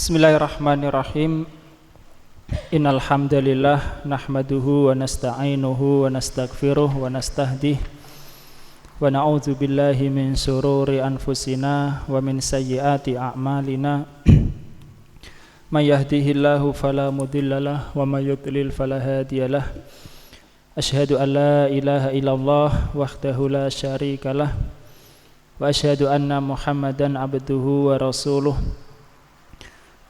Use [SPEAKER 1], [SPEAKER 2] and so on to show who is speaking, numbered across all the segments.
[SPEAKER 1] Bismillahirrahmanirrahim. Innal hamdalillah nahmaduhu wa nasta'inuhu wa nastaghfiruh wa nastahdih wa na'udzu billahi min shururi anfusina wa min sayyiati a'malina. May yahdihillahu fala mudhillalah wa may yudlil fala hadiyalah. Asyhadu an la ilaha illallah wahdahu la syarikalah wa asyhadu anna Muhammadan abduhu wa rasuluh.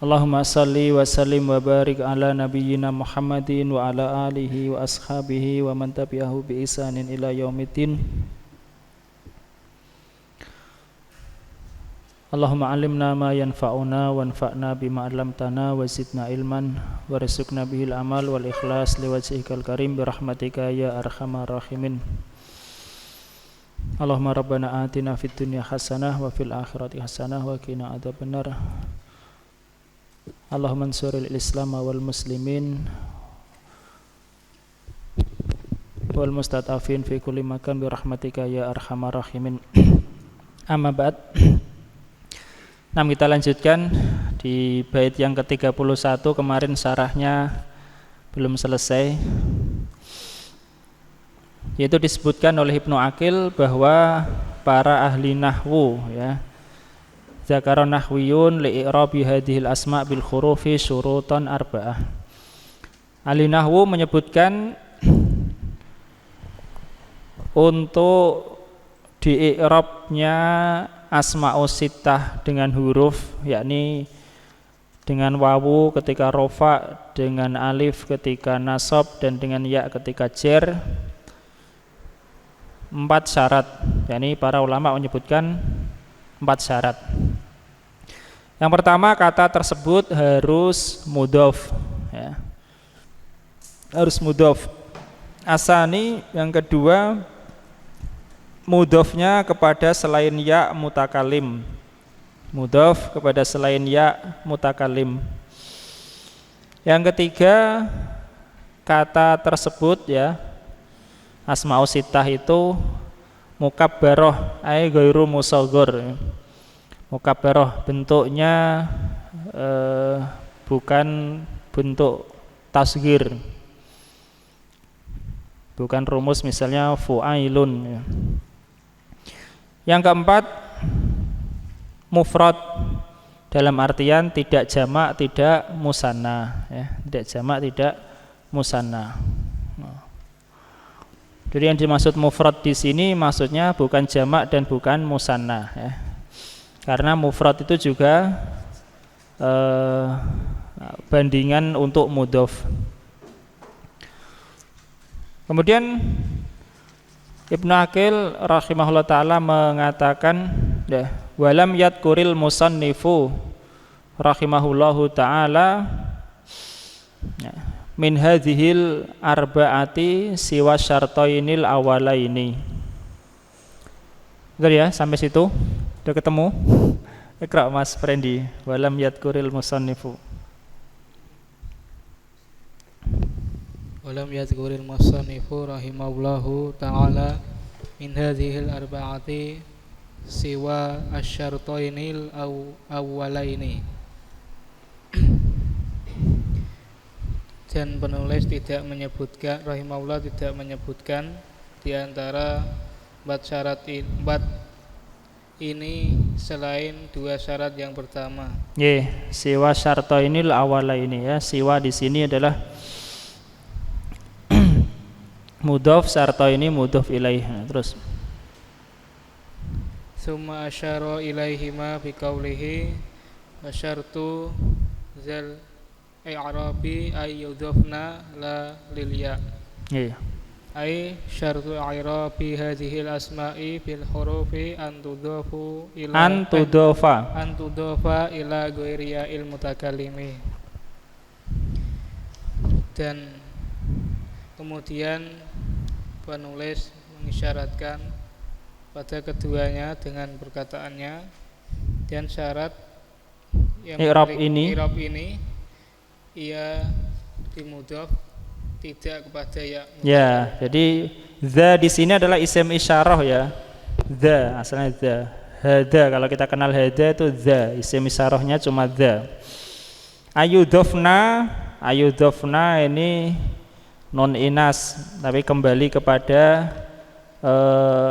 [SPEAKER 1] Allahumma salli wa sallim wa barik ala nabiyyina Muhammadin wa ala alihi wa ashabihi wa man tabi'ahu bi ihsanin ila yaumiddin. Allahumma alimna ma yanfa'una wanfa'na bima 'allamtana wa zidna ilman warzuqna bihil amal wal ikhlas liwajhikal karim bi rahmatika ya arhamar rahimin. Allahumma rabbana atina fid dunya hasanah wa fil akhirati hasanah wa qina adzabannar. Allahumma ansuril Islam wal muslimin wal mustatafin fi kulli makan bi rahmatika ya arhamar rahimin. Amma ba'd. Nah, kita lanjutkan di bait yang ke-31. Kemarin syarahnya belum selesai, yaitu disebutkan oleh Ibnu Aqil bahwa para ahli nahwu ya, Zakara nahwiyun li'irabi hadhil asma' bil khurufi syurutan arba'ah. Ahli nahwu menyebutkan untuk di-i'rabnya asma'us sittah dengan huruf, yakni dengan wawu ketika rofa, dengan alif ketika nasab, dan dengan ya ketika jar, 4 syarat. Yakni para ulama menyebutkan 4 syarat. Yang pertama, kata tersebut harus mudhof ya. Harus mudhof. Asani, yang kedua, mudhofnya kepada selain ya mutakalim. Mudhof kepada selain ya mutakalim. Yang ketiga, kata tersebut ya, asma'us sittah itu mukabbaroh ay ghairu musaghar. Mukabbaroh bentuknya bukan bentuk tasghir, bukan rumus misalnya fu'ailun ya. Yang keempat, mufrad dalam artian tidak jamak, tidak musanna ya. Tidak jamak, tidak musanna. Jadi yang dimaksud mufrad di sini maksudnya bukan jamak dan bukan musanna ya. Karena mufrad itu juga bandingan untuk mudhof. Kemudian Ibnu Aqil rahimahullah ta'ala mengatakan ya, walam yadkuril musannifu rahimahullahu ta'ala ya, min hadhil arba'ati siwa syartainil awalaini. Betul ya, sampai situ udah ketemu? Iqra Mas Frendi. Walam yadkuril musannifu.
[SPEAKER 2] Walam yadkuril musannifu rahimahullahu ta'ala min hadhil arba'ati siwa asyartainil awwalaini. Dan penulis tidak menyebutkan, rahimahullah tidak menyebutkan di antara 4 syarat ini selain 2 syarat yang pertama.
[SPEAKER 1] Siwa syartainil awwalaini ya. Siwa di sini adalah mudhof, syartaini mudhof ilaih. Terus
[SPEAKER 2] summa asyara ilaihima biqaulihi wa syartu zal i'rabi ay yudhafna la lil ya. Ay syartu i'rabi hadhil asma'i bil hurufi antudhafa ila ghairi il mutakallimi. Dan kemudian penulis mengisyaratkan pada keduanya dengan perkataannya, dan syarat yang i'rab ini ia dimudhof tidak kepada ya.
[SPEAKER 1] Ya, jadi za di sini adalah isim isyarah ya. Za asalnya za. Hada, kalau kita kenal hada itu za, isim isyarahnya cuma za. Ayudhofna ini non inas, tapi kembali kepada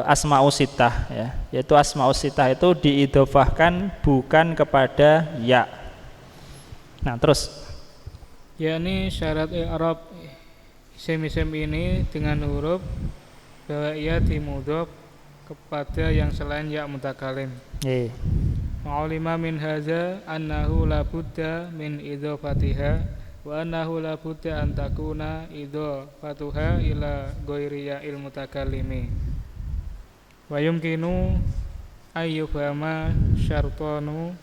[SPEAKER 1] asmaus sittah ya. Yaitu asmaus sittah itu diidhofahkan bukan kepada ya. Nah, terus
[SPEAKER 2] yakni syarat i'rab isim-isim ini dengan huruf bahwa ia dimudhof kepada yang selain ya mutakalim. Ma'ulima min hadza annahu la budda min idhofatiha wa annahu la budda an takuna idhofatuha ila ghairi ya'il mutakallimi wa yumkinu ayyufama
[SPEAKER 1] syartoni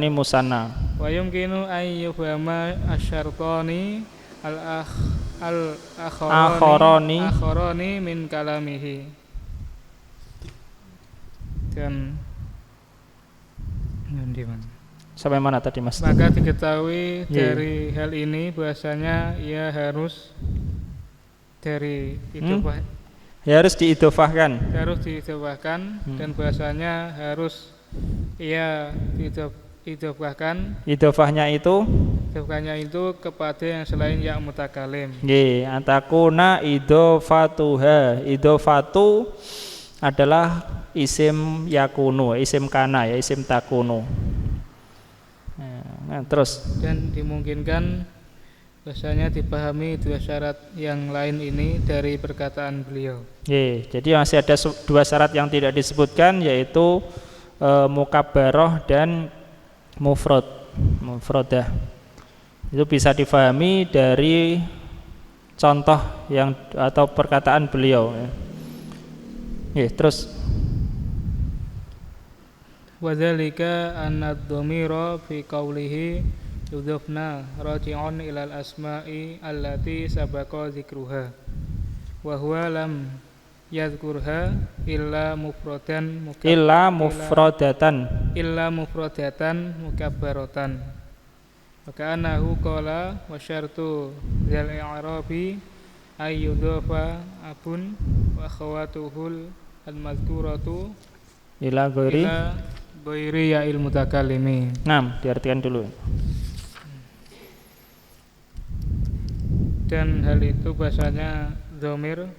[SPEAKER 1] musanna
[SPEAKER 2] wa yumkinu ayyufama asyartoni al-akharani min kalamihi. Dan
[SPEAKER 1] sampai mana tadi Mas?
[SPEAKER 2] Maka diketahui dari hal ini bahasanya ia harus dari idhofah
[SPEAKER 1] harus diidhofahkan
[SPEAKER 2] dan bahasanya harus ia idhofahkan.
[SPEAKER 1] Idhofahnya itu
[SPEAKER 2] kepada yang selain ya mutakalim.
[SPEAKER 1] Nggih, antakuna idhofatuha. Idhofatu adalah isim yakunu, isim kana ya, isim takunu. Nah, terus
[SPEAKER 2] dan dimungkinkan bahasanya dipahami dua syarat yang lain ini dari perkataan beliau.
[SPEAKER 1] Jadi masih ada dua syarat yang tidak disebutkan, yaitu mukabbaroh dan mufrodah. Itu bisa difahami dari contoh yang atau perkataan beliau. Terus
[SPEAKER 2] wadzalika annad-dhamira fi qawlihi yudhafna raji'un ilal asma'i allati sabaqa dzikruha wa huwa lam yadhkurha illa mufradatan mukabbaratan. Maka annahu qala wa syartu dzal i'rabi ayyudhafa abun wa akhawatuhul al-madhkuratu
[SPEAKER 1] ila
[SPEAKER 2] ghairi ya'il mutakallimi.
[SPEAKER 1] Nah, diartikan dulu.
[SPEAKER 2] Dan hal itu bahasanya dhamir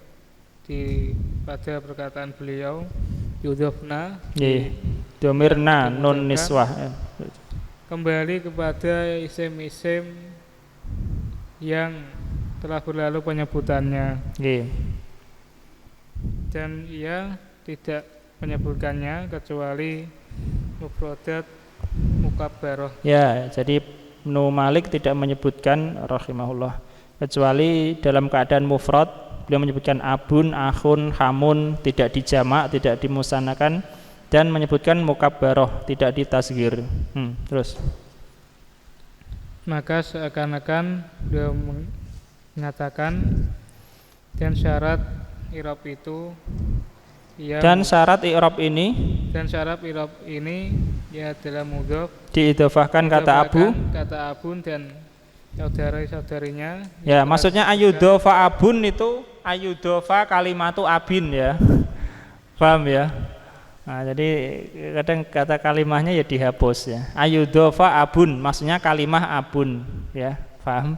[SPEAKER 2] pada perkataan beliau yudhafna
[SPEAKER 1] dhamirna nun niswah
[SPEAKER 2] kembali kepada isim-isim yang telah berlalu penyebutannya. Dan ia tidak menyebutkannya kecuali mufradat mukabbarah.
[SPEAKER 1] Jadi Ibnu Malik tidak menyebutkan rahimahullah kecuali dalam keadaan mufrad. Beliau menyebutkan abun, akhun, hamun, tidak dijamak, tidak dimusanakan, dan menyebutkan mukabbarah, tidak ditasghir. Terus
[SPEAKER 2] maka seakan-akan beliau mengatakan dan syarat i'rab ini ya dalam mudhof
[SPEAKER 1] diidhofahkan kata abun
[SPEAKER 2] dan saudari-saudarinya.
[SPEAKER 1] Maksudnya ayudhofa abun itu ayudhofa kalimatu abin ya. Paham ya? Nah, jadi kadang kata kalimahnya ya dihapus ya. Ayudhofa abun maksudnya kalimah abun ya. Paham?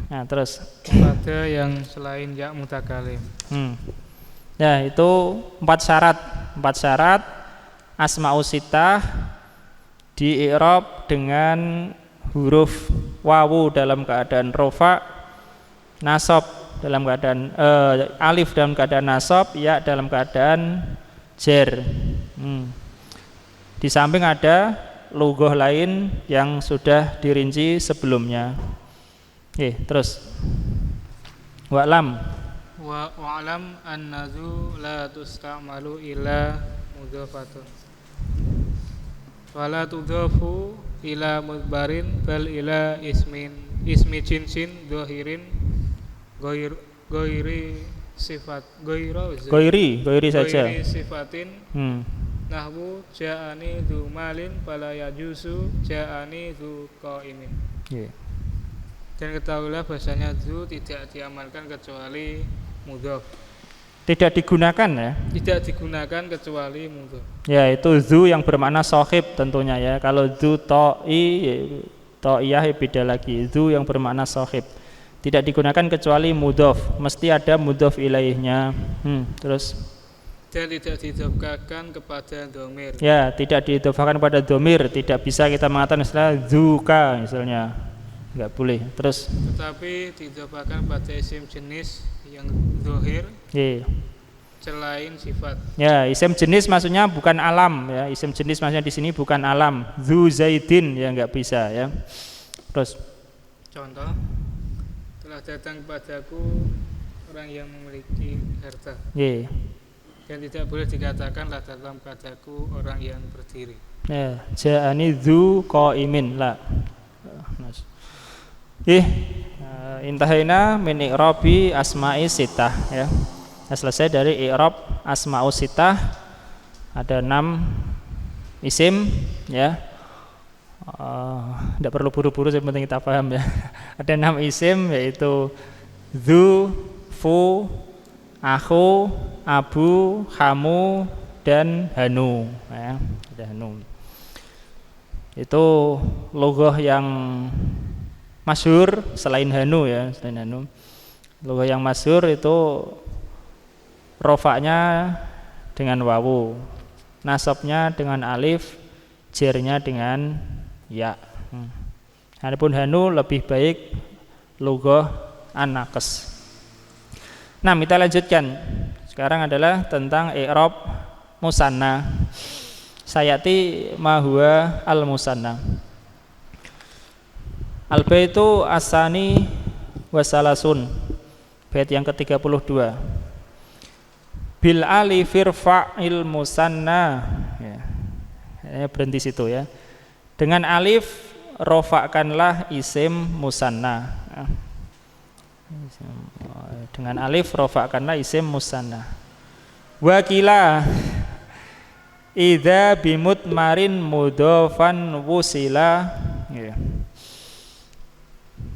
[SPEAKER 1] Nah, terus
[SPEAKER 2] pada yang selain ya mutakalim.
[SPEAKER 1] Itu empat syarat asmaus sittah di i'rab dengan huruf wawu dalam keadaan rofa, nasab dalam keadaan alif dalam keadaan nasab, ya dalam keadaan jer. Di samping ada lughah lain yang sudah dirinci sebelumnya. Terus wa'lam
[SPEAKER 2] annazu la tusta'malu illa mudhafatun wala tudhafu ila mudbarin bal ila ismi jinsin dhahirin ghairi saja sifatin nahwu ja'ani dzu malin fala yajuzu ja'ani dzu qaimin. Dan ketahuilah bahasanya dzu tidak diamalkan kecuali mudhaf.
[SPEAKER 1] Tidak digunakan ya.
[SPEAKER 2] Tidak digunakan kecuali mudhof.
[SPEAKER 1] Ya, itu zu yang bermakna sohib tentunya ya. Kalau zu to'iyah beda lagi. Zu yang bermakna sohib tidak digunakan kecuali mudhof, mesti ada mudhof ilaihnya. Terus
[SPEAKER 2] dan tidak didhofahkan kepada dhamir.
[SPEAKER 1] Ya, tidak didhofahkan pada dhamir, tidak bisa kita mengatakan istilah zuka misalnya. Enggak boleh. Terus
[SPEAKER 2] tetapi didhofahkan pada isim jenis yang zahir. Selain sifat.
[SPEAKER 1] Ya, isim jenis maksudnya bukan alam ya. Isim jenis maksudnya di sini bukan alam. Zu Zaidin ya enggak bisa ya. Terus
[SPEAKER 2] contoh, telah datang kepadaku orang yang memiliki harta. Dan tidak boleh dikatakan lah dalam kataku orang yang berdiri. Ya,
[SPEAKER 1] ja'ani dzu qaimin la. Intahaina min i'rabi asma'i sittah ya. Selesai dari i'rab asma'us sittah. Ada 6 isim ya. Tidak perlu buru-buru, yang penting kita paham ya. Ada 6 isim yaitu dzu, fu, akhu, abu, hamu, dan hanu ya. Ada hanu. Itu logoh yang masyhur selain hanu ya, selain hanu. Logoh yang masyhur itu rofaknya dengan wawu, nasabnya dengan alif, jernya dengan ya. Adapun hanu lebih baik logoh an-naqs. Nah, kita lanjutkan. Sekarang adalah tentang i'rab musanna. Sayati ma huwa al-musanna. Al-baitu asani wasalasun. Bait yang ke-32. Bil alifir fa'il musanna. Ya, berhenti situ ya. Dengan alif rofakkanlah isim musanna. Dengan alif rofakkanlah isim musanna. Wakila idza bimutmarin mudhofan wusila.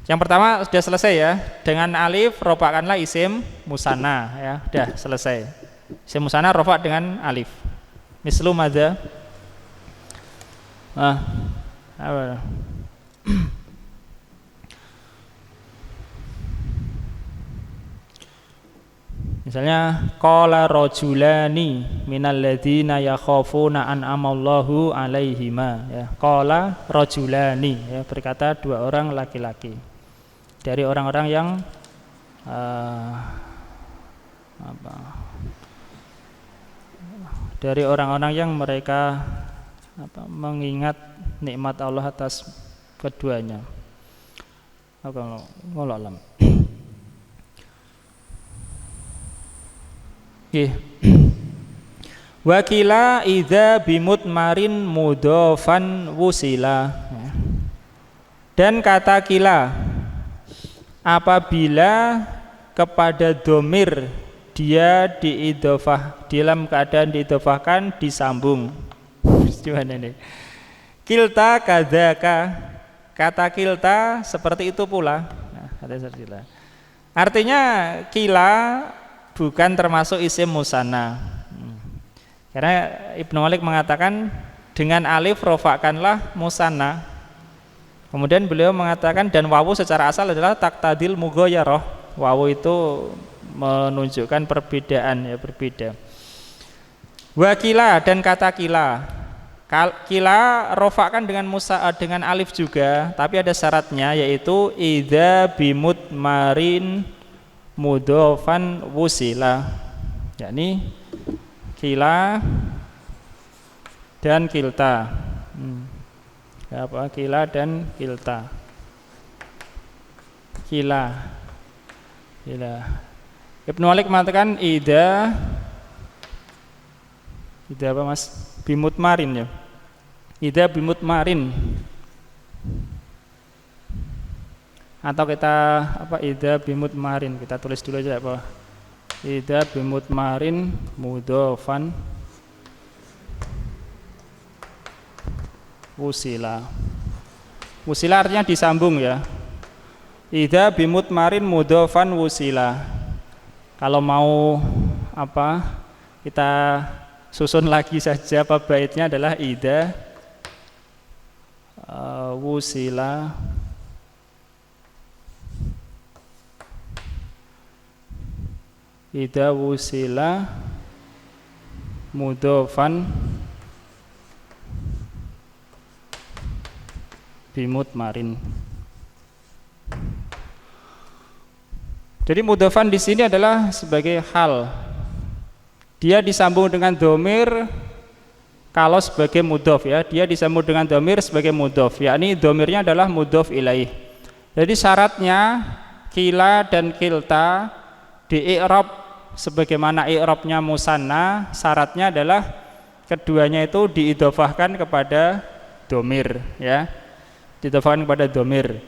[SPEAKER 1] Yang pertama sudah selesai ya. Dengan alif rofakkanlah isim musanna ya. Sudah selesai. Isim musanna rofak dengan alif. Mislu madza? Apa? Misalnya qala rajulani minal ladzina yakhafuna an'amallahu alaihima ya. Qala rajulani ya, berkata 2 orang laki-laki dari orang-orang yang dari orang-orang yang mereka mengingat nikmat Allah atas keduanya. Wallahu alam. Wakila idza bimutmarin mudhofan wusila. Dan kata kila apabila kepada domir dia diidhofah, dalam keadaan diidhofahkan disambung. Gimana ini? Kilta kadzaka, kata kilta seperti itu pula. Artinya kila bukan termasuk isim musanna. Karena Ibnu Malik mengatakan dengan alif rofakkanlah musanna. Kemudian beliau mengatakan dan wawu secara asal adalah taktadil mughayyarah. Wawu itu menunjukkan perbedaan ya, berbeda. Wakila dan kata kila. Kila rofakkan dengan alif juga, tapi ada syaratnya yaitu idza bimutmarin mudhofan wusila, yakni kila dan kilta. Kila dan kilta. Kila. Ibnu Malik mengatakan ida apa mas? Bimutmarin ya. Ida bimutmarin. Atau kita ida bimutmarin, kita tulis dulu aja apa ida bimutmarin mudhofan wusila. Wusila artinya disambung ya. Ida bimutmarin mudhofan wusila. Kalau mau kita susun lagi saja baitnya adalah idza wusila mudhofan bimutmarin. Jadi mudhofan di sini adalah sebagai hal. Dia disambung dengan domir kalau sebagai mudhof ya. Dia disambung dengan domir sebagai mudhof. Yakni domirnya adalah mudhof ilaih. Jadi syaratnya kila dan kilta di i'rab sebagaimana i'rabnya musanna, syaratnya adalah keduanya itu diidhofahkan kepada domir ya. Diidhofahkan kepada domir.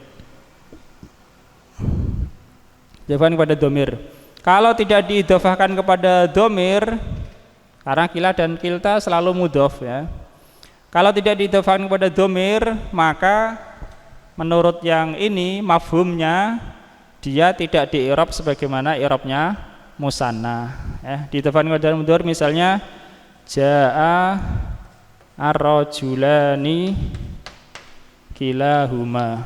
[SPEAKER 1] Diidhofahkan kepada domir. Kalau tidak diidhofahkan kepada domir, karena kila dan kilta selalu mudhof ya. Kalau tidak diidhofahkan kepada domir, maka menurut yang ini mafhumnya dia tidak di-i'rab sebagaimana i'rabnya musanna ya. Diidhofahkan kepada domir misalnya jaa ar-rajulani kilahuma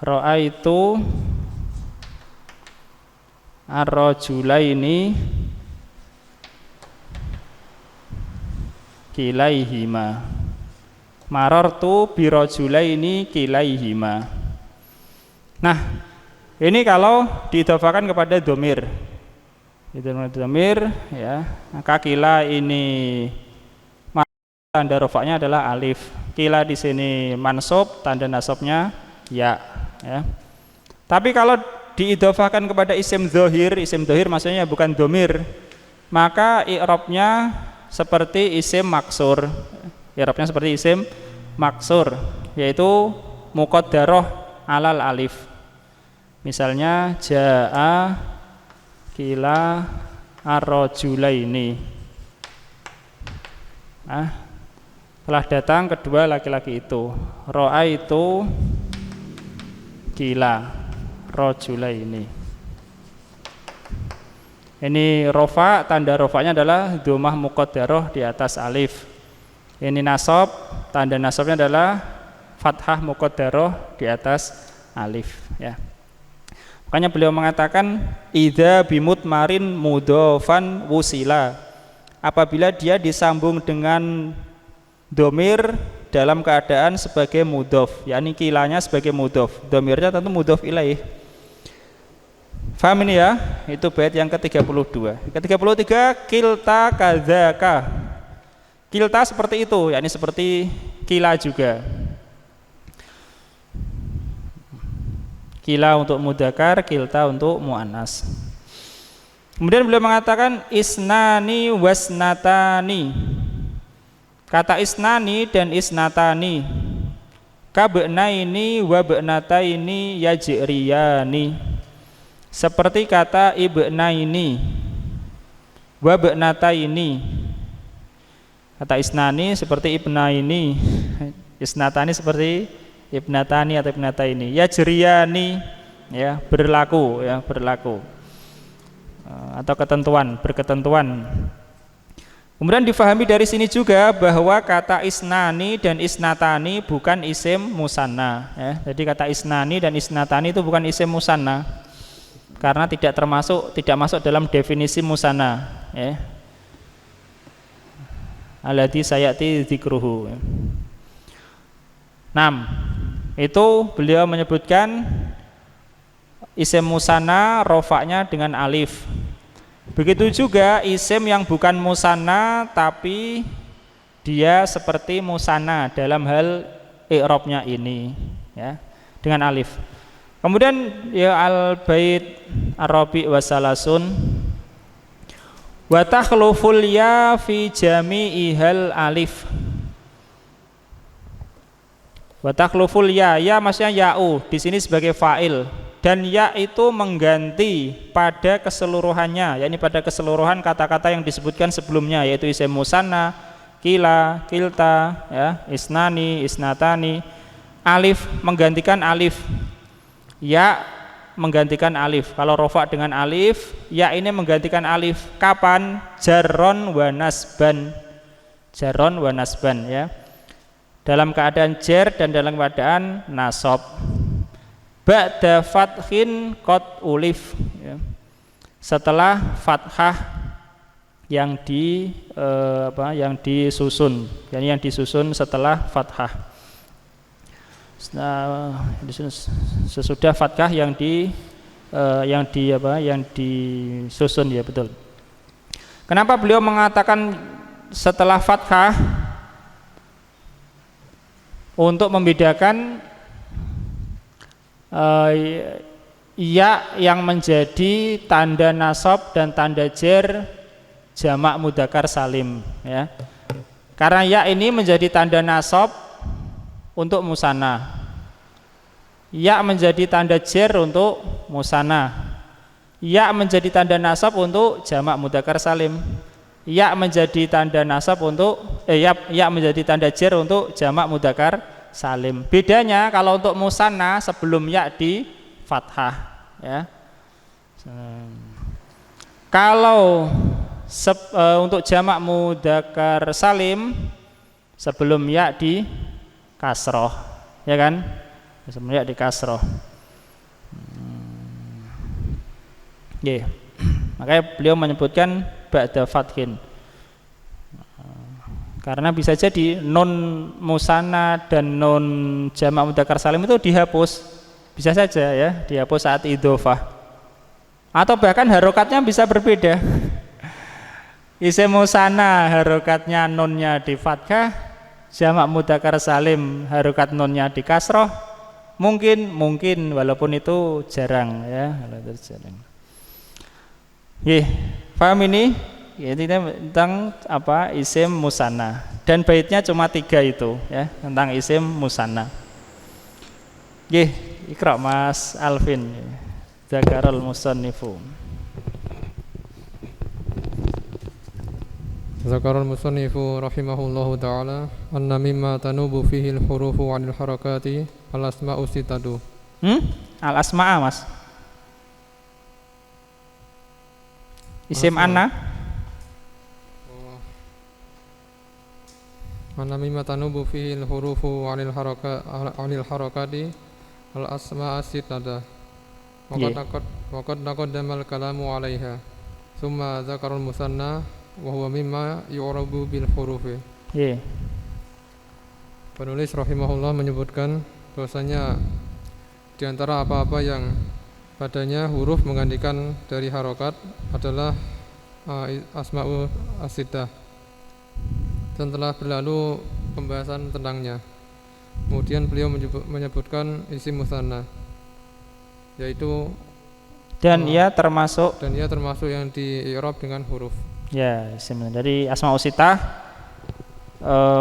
[SPEAKER 1] ra'aitu ar-rajulaini kilaihima marartu birajulaini kilaihima. Nah, ini kalau diidhofahkan kepada domir. Domir ya, maka kila ini tanda rofaknya adalah alif. Kila di sini mansub, tanda nasabnya ya. Tapi kalau diidhofahkan kepada isim dhohir maksudnya bukan domir, maka i'rabnya seperti isim maksur. I'rabnya seperti isim maksur, yaitu muqaddarah alal alif. Misalnya jaa kila ar-rajulaini. Telah datang kedua laki-laki itu. Ra'aitu kila rajulaini. Ini rofa, tanda rofanya adalah dhammah muqaddarah di atas alif. Ini nasab, tanda nasabnya adalah fathah muqaddarah di atas alif ya. Makanya beliau mengatakan idza bimutmarin mudhofan wusila. Apabila dia disambung dengan domir dalam keadaan sebagai mudhof, yakni kilanya sebagai mudhof, domirnya tentu mudhof ilaih. Faham ini ya? Itu bait yang ke-32. Ke-33 kilta kadzaka. Kilta seperti itu, yakni seperti kila juga. Kila untuk mudzakkar, kilta untuk muannas. Kemudian beliau mengatakan isnani wasnatani. Kata isnani dan isnatani, kabnaini wa bnataini yajriyani. Seperti kata ibnaini wa bnataini. Kata isnani seperti ibnaini, isnatani seperti ibnatani atau ibnataini. Yajriyani ya, berlaku ya, berlaku. Atau ketentuan, berketentuan. Kemudian difahami dari sini juga bahwa kata isnani dan isnatani bukan isim musanna ya. Jadi kata isnani dan isnatani itu bukan isim musanna karena tidak masuk dalam definisi musanna ya. Alladzi sayati dzikruhu. 6. Itu beliau menyebutkan isim musanna rofaknya dengan alif. Begitu juga isim yang bukan musanna tapi dia seperti musanna dalam hal i'rabnya ini ya, dengan alif. Kemudian ya al-bait ar-rabi' wa salasun wa takhluful ya fi jami'ihal alif. Wa takhluful ya maksudnya ya'u di sini sebagai fa'il. Dan ya itu mengganti pada keseluruhannya, yakni pada keseluruhan kata-kata yang disebutkan sebelumnya, yaitu isim musanna, kila, kilta, ya, isnani, isnatani. Alif menggantikan alif. Ya menggantikan alif. Kalau rofa dengan alif, ya ini menggantikan alif. Kapan? Jarron wa nasban. Jarron wa nasban ya. Dalam keadaan jar dan dalam keadaan nasab. Ba'da fathin qad ulif ya. Setelah fathah yang yang disusun, yang disusun setelah fathah. Sesudah fathah yang disusun ya, betul. Kenapa beliau mengatakan setelah fathah? Untuk membedakan ya yang menjadi tanda nasab dan tanda jar jamak mudzakkar salim ya. Karena ya ini menjadi tanda nasab untuk musanna, ya menjadi tanda jar untuk musanna, ya menjadi tanda nasab untuk jamak mudzakkar salim, ya menjadi tanda nasab untuk ya menjadi tanda jar untuk jamak mudzakkar salim. Bedanya kalau untuk musanna sebelum ya di fathah ya. Kalau untuk jamak mudzakkar salim sebelum ya di kasroh ya kan, sebelum ya di kasroh. Makanya beliau menyebutkan ba'da fathin, karena bisa jadi nun musanna dan nun jamak mudzakkar salim itu dihapus, bisa saja ya, dihapus saat idhofah, atau bahkan harokatnya bisa berbeda. Isim musanna harokatnya nunnya di fathah, jamak mudzakkar salim harokat nunnya di kasroh, mungkin walaupun itu jarang ya, jarang. Paham ini? Ya, tentang apa isim musanna, dan baitnya cuma 3 itu ya, tentang isim musanna. Iqra Mas Alvin. Dzakarul musannifu.
[SPEAKER 3] Zakarul musannifu rahimahullahu ta'ala anna mimma tanubu fihi al-hurufu 'anil harakati al-asma'u sitadu.
[SPEAKER 1] Al-asma'a Mas. Isim anna.
[SPEAKER 3] Anna mimma tanubu fihi al-hurufu 'anil harakati al-asma'a sitadu. Waqad taqaddama al-kalamu 'alaiha. Tsumma zakarul musanna wa huwa mimma yu'rabu bil hurufi. Penulis rahimahullah menyebutkan bahwasanya di antara apa-apa yang padanya huruf menggantikan dari harokat adalah asma'u as-sittah, dan telah berlalu pembahasan tentangnya. Kemudian beliau menyebutkan isim musanna, yaitu
[SPEAKER 1] dan ia termasuk
[SPEAKER 3] yang di i'rab dengan huruf.
[SPEAKER 1] Ya, dari asma'u sittah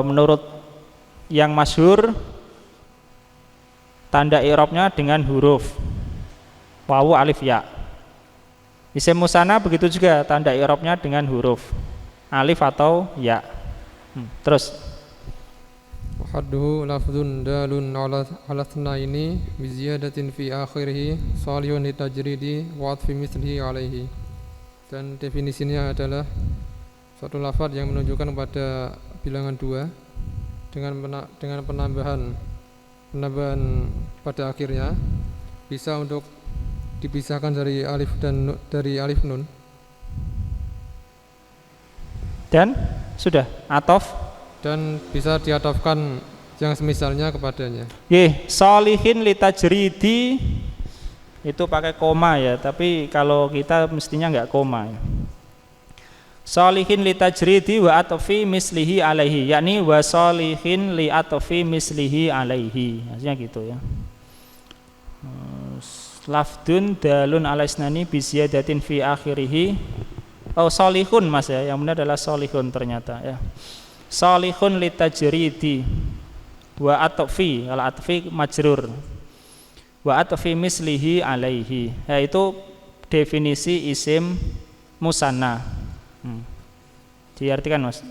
[SPEAKER 1] menurut yang masyhur tanda i'rabnya dengan huruf wawu alif ya. Isim musanna begitu juga, tanda i'rabnya dengan huruf alif atau ya. Terus
[SPEAKER 3] hadduhu lafdzun dalun ala tsnaini bi ziyadatin fi akhirih salihun litajridi wa atfi mislihi alaihi. Dan definisinya adalah suatu lafaz yang menunjukkan pada bilangan 2 dengan penambahan pada akhirnya, bisa untuk dipisahkan dari alif nun,
[SPEAKER 1] dan sudah atof,
[SPEAKER 3] dan bisa diatofkan yang semisalnya kepadanya.
[SPEAKER 1] Sholihin litajridi itu pakai koma ya, tapi kalau kita mestinya enggak koma ya. Sholihin litajridi wa atfi mislihi alaihi, yakni wa sholihin li atfi mislihi alaihi, maksudnya gitu ya. Lafdun dalun ala isnani bi ziyadatin fi akhirih. Sholihun Mas ya, yang benar adalah sholihun ternyata ya. Sholihun litajridi wa atfi, kalau atfi majrur, wa atfi mislihi alaihi, yaitu definisi isim musanna. Diartikan Mas.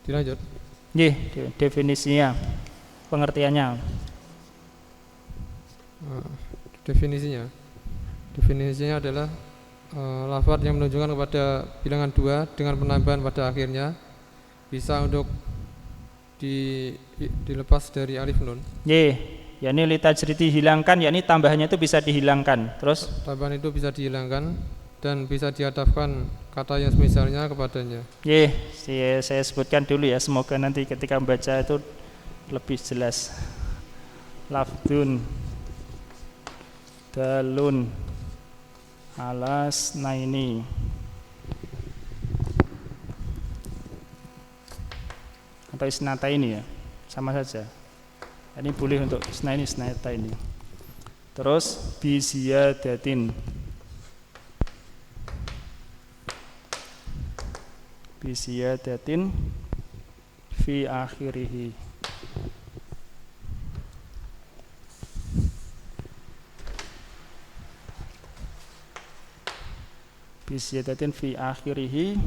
[SPEAKER 3] Dilanjut.
[SPEAKER 1] Definisinya, pengertiannya.
[SPEAKER 3] Definisinya adalah lafaz yang menunjukkan kepada bilangan 2 dengan penambahan pada akhirnya bisa untuk dilepas dari alif nun.
[SPEAKER 1] yakni litajridi hilangkan, yakni tambahannya itu bisa dihilangkan. Terus
[SPEAKER 3] tambahan itu bisa dihilangkan dan bisa dihadapkan kata yang semisalnya kepadanya.
[SPEAKER 1] Saya sebutkan dulu ya, semoga nanti ketika membaca itu lebih jelas. Lafdun dalun alas naini. Atau isnata ini ya, sama saja. Ini boleh untuk isnaini, isnata ini. Terus biziyadatin fi akhirihi. Biziyadatin fi akhirihi.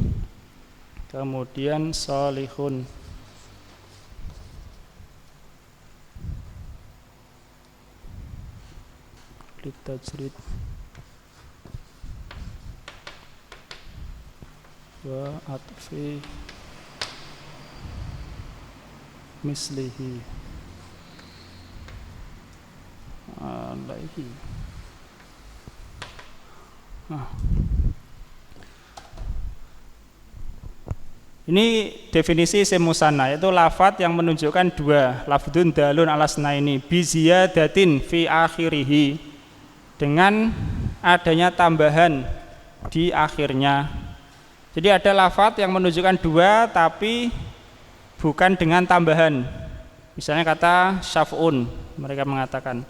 [SPEAKER 1] Kemudian salihun litajrid wa atfi mislihi alaihi. Ini definisi isim musanna, yaitu lafadz yang menunjukkan 2, lafdun dalun alas naini bi ziyadatin fi akhirihi, dengan adanya tambahan di akhirnya. Jadi ada lafadz yang menunjukkan 2 tapi bukan dengan tambahan. Misalnya kata syaf'un, mereka mengatakan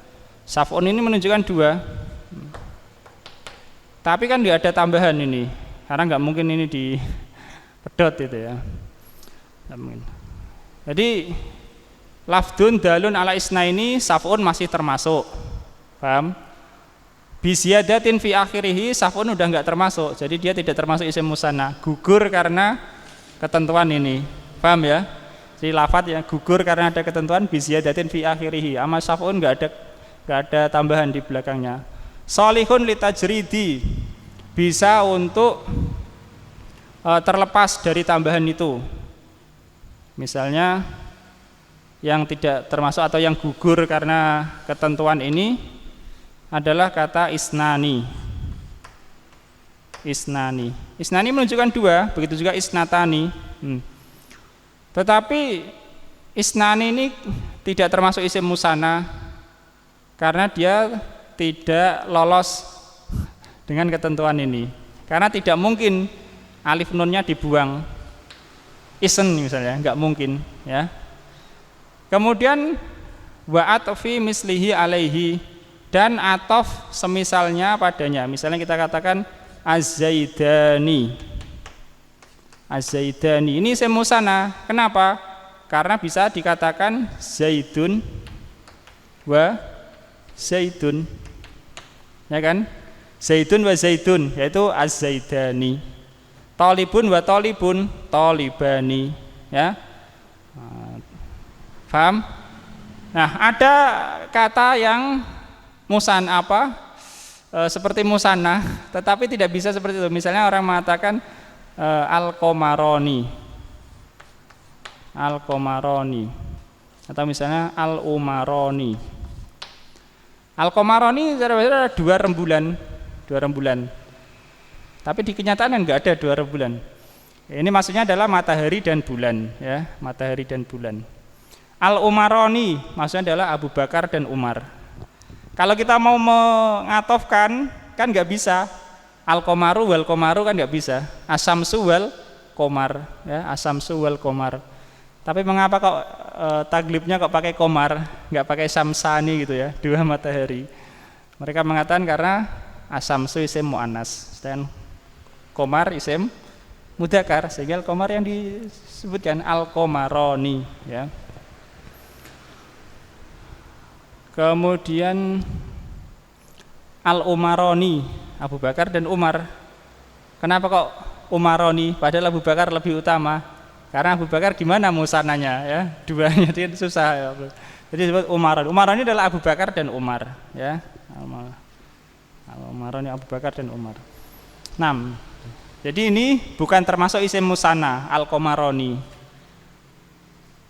[SPEAKER 1] syaf'un ini menunjukkan 2 tapi kan tidak ada tambahan ini, karena nggak mungkin ini di pedot itu ya. Jadi lafdun dalun ala isnaini syaf'un masih termasuk, paham? Biziyadatin fi akhirihi syaf'un udah enggak termasuk, jadi dia tidak termasuk isim musanna, gugur karena ketentuan ini, paham ya? Jadi lafadz yang gugur karena ada ketentuan biziyadatin fi akhirihi, ama syaf'un enggak ada tambahan di belakangnya. Salihun litajridi, bisa untuk terlepas dari tambahan itu. Misalnya yang tidak termasuk atau yang gugur karena ketentuan ini adalah kata isnani. Isnani menunjukkan 2, begitu juga isnatani. Tetapi isnani ini tidak termasuk isim musanna karena dia tidak lolos dengan ketentuan ini. Karena tidak mungkin alif nunnya dibuang. Isen misalnya, enggak mungkin ya. Kemudian wa atfi mislihi alaihi, dan atof semisalnya padanya. Misalnya kita katakan az-zaidani. Az-zaidani ini isim musanna. Kenapa? Karena bisa dikatakan zaidun wa zaidun. Ya kan? Zaidun wa zaidun, yaitu az-zaidani. Talibun wa talibun, talibani, ya. Paham? Nah, ada kata yang seperti musanna, tetapi tidak bisa seperti itu. Misalnya orang mengatakan al-qamaroni, atau misalnya al-umaroni. Al-qamaroni ada 2 rembulan, tapi di kenyataan enggak ada 2 rembulan. Ini maksudnya adalah matahari dan bulan, ya, matahari dan bulan. Al-umaroni maksudnya adalah Abu Bakar dan Umar. Kalau kita mau mengatofkan kan nggak bisa, al-qomaru wal qomaru kan nggak bisa, asamsu wal komar, ya, asamsu wal komar. Tapi mengapa kok taglibnya kok pakai komar, nggak pakai samsani gitu ya, 2 matahari? Mereka mengatakan karena asamsu isim muannas dan komar isim mudzakkar, sehingga komar yang disebutkan al-qomaroni, ya. Kemudian al-umaroni, Abu Bakar dan Umar. Kenapa kok umaroni padahal Abu Bakar lebih utama? Karena Abu Bakar gimana musananya, ya, 2-nya itu susah ya. Jadi disebut Umaron. Umaron ini adalah Abu Bakar dan Umar, ya. Umaron Abu Bakar dan Umar. 6. Jadi ini bukan termasuk isim musanna al-Qomaroni.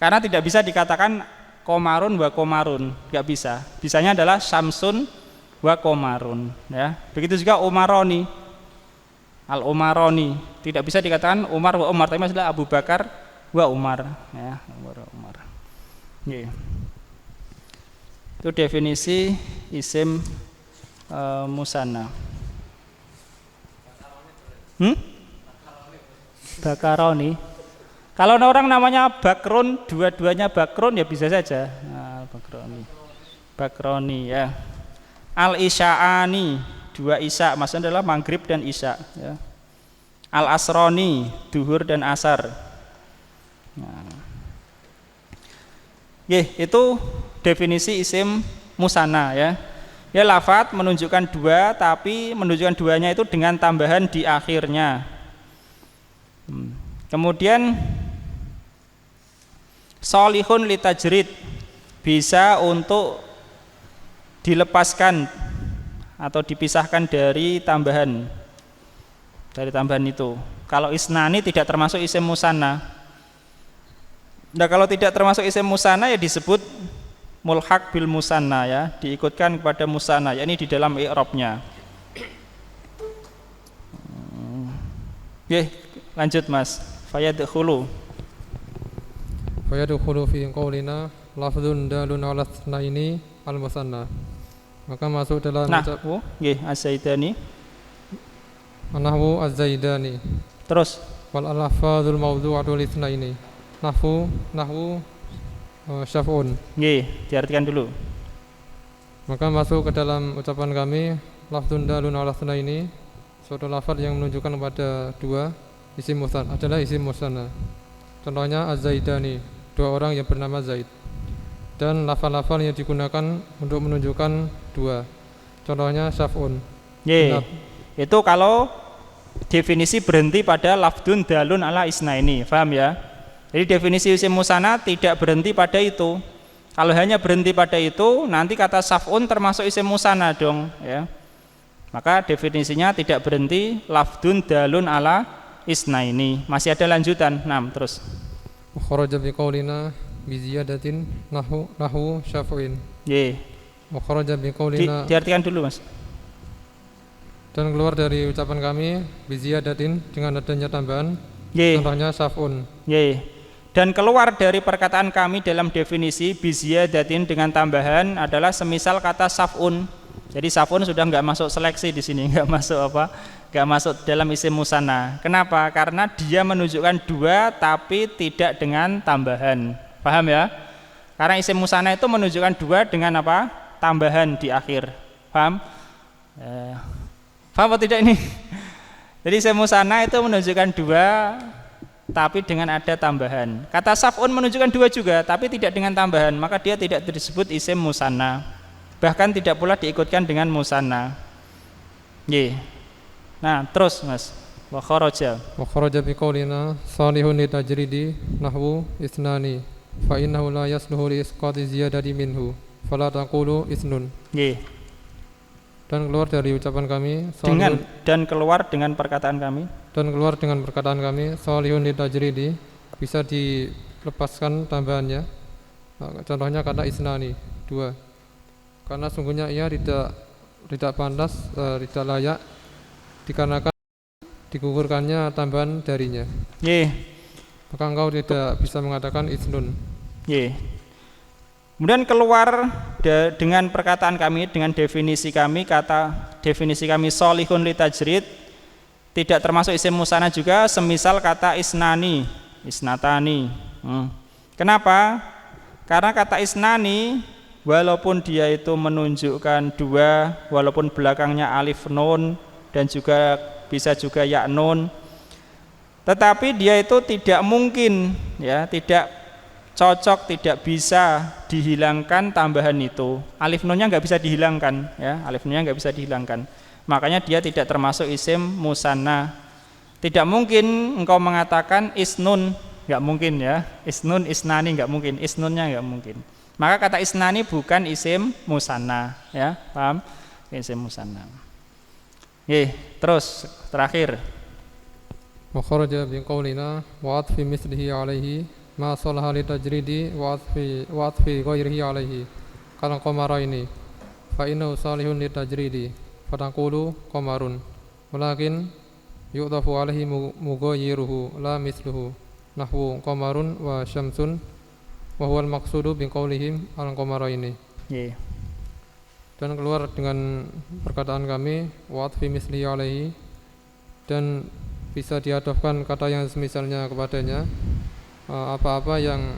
[SPEAKER 1] Karena tidak bisa dikatakan Qomarun wa Qomarun, enggak bisa. Bisanya adalah Syamsun wa Qomarun, ya. Begitu juga Umaroni. Al-Umaroni, tidak bisa dikatakan Umar wa Umar, tapi adalah Abu Bakar wa Umar, ya. Umar. Oke. Itu definisi isim musanna. Bakaroni. Kalau orang namanya Bakrun, dua-duanya Bakrun ya bisa saja. Nah, Bakroni ya. Al-Isya'ani, 2 isya, maksudnya adalah maghrib dan isya, ya. Al-Asroni, duhur dan asar. Nah. Itu definisi isim musanna, ya. Ya, lafadz menunjukkan 2, tapi menunjukkan 2-nya itu dengan tambahan di akhirnya. Kemudian sholihun litajrid, bisa untuk dilepaskan atau dipisahkan dari tambahan itu. Kalau isnani tidak termasuk isim musanna. Nah, kalau tidak termasuk isim musanna ya disebut mulhaq bil musanna, ya, diikutkan kepada musanna, yakni di dalam i'rabnya. Lanjut Mas. Fayadkhulu
[SPEAKER 3] fi qaulina lafdzun dalun ala tsnaini al musanna. Maka masuk dalam
[SPEAKER 1] az-zaidani.
[SPEAKER 3] Nahwu az-zaidani.
[SPEAKER 1] Terus
[SPEAKER 3] wal alfadzul mawdhu'atu li tsnaini. Nahwu syaf'un.
[SPEAKER 1] Diartikan dulu.
[SPEAKER 3] Maka masuk ke dalam ucapan kami lafdzun dalun ala tsnaini, suatu lafaz yang menunjukkan kepada 2 isim musanna, adalah isim musanna. Contohnya az-zaidani, 2 orang yang bernama Zaid. Dan lafal-lafal yang digunakan untuk menunjukkan 2. Contohnya syaf'un.
[SPEAKER 1] Itu kalau definisi berhenti pada lafdun dalun ala isnaini, paham ya? Jadi definisi isim musanna tidak berhenti pada itu. Kalau hanya berhenti pada itu, nanti kata syaf'un termasuk isim musanna dong, ya. Maka definisinya tidak berhenti lafdun dalun ala isnaini. Masih ada lanjutan. 6 terus.
[SPEAKER 3] Kharaja biqaulina bi ziyadatin nahwu syaf'in. Kharaja biqaulina.
[SPEAKER 1] Diartikan dulu Mas.
[SPEAKER 3] Dan keluar dari ucapan kami bi ziyadatin, dengan adanya tambahan. Contohnya syaf'un. Dan keluar dari perkataan kami dalam definisi bi ziyadatin dengan tambahan adalah semisal kata syaf'un. Jadi syaf'un sudah enggak masuk seleksi di sini, enggak masuk dalam isim musanna. Kenapa? Karena dia menunjukkan 2 tapi tidak dengan tambahan. Paham ya? Karena isim musanna itu menunjukkan 2 dengan apa? Tambahan di akhir. Paham? Paham atau tidak ini? Jadi isim musanna itu menunjukkan 2 tapi dengan ada tambahan. Kata syaf'un menunjukkan 2 juga tapi tidak dengan tambahan, maka dia tidak disebut isim musanna. Bahkan tidak pula diikutkan dengan musanna. Nah, terus Mas. Wa kharaja biqaulina salihun litajridi nahwu isnani fa innahu la yasluhu li isqati ziyadati minhu fala taqulu isnun. Dan keluar dari ucapan kami keluar dengan perkataan kami salihun litajridi, bisa dilepaskan tambahannya. Contohnya kata isnani, 2. Karena sungguhnya ia tidak pantas, tidak layak dikarenakan digugurkannya tambahan darinya. Maka engkau tidak bisa mengatakan isnun.
[SPEAKER 1] Kemudian keluar dengan perkataan kami, dengan definisi kami sholihun litajrid, tidak termasuk isim musanna juga, semisal kata isnani, isnatani. Kenapa? Karena kata isnani walaupun dia itu menunjukkan 2, walaupun belakangnya alif nun dan juga bisa juga ya nun, tetapi dia itu tidak mungkin, ya, tidak cocok, tidak bisa dihilangkan tambahan itu. Alif nunnya nggak bisa dihilangkan, ya, alif nunnya nggak bisa dihilangkan. Makanya dia tidak termasuk isim musanna. Tidak mungkin engkau mengatakan isnun, nggak mungkin, ya. Isnun, isnani nggak mungkin, isnunnya nggak mungkin. Maka kata isnani bukan isim musanna, ya, paham? Isim musanna. Terus terakhir.
[SPEAKER 3] Wa kharaja bi qaulina wa atfi mithlihi alaihi ma salaha li tajridi wa atfi ghairihi alaihi. Kal qamaraini fa innahu salihun li tajridi fataqulu qamarun walakin yu'dafu alaihi mughayyiruhu la mithluhu nahwu qamarun wa syamsun wa huwal maqsudu bi qaulihim al qamaraini. Dan keluar dengan perkataan kami wa atfi mithlihi alaihi, dan bisa diadofkan kata yang semisalnya kepadanya, apa-apa yang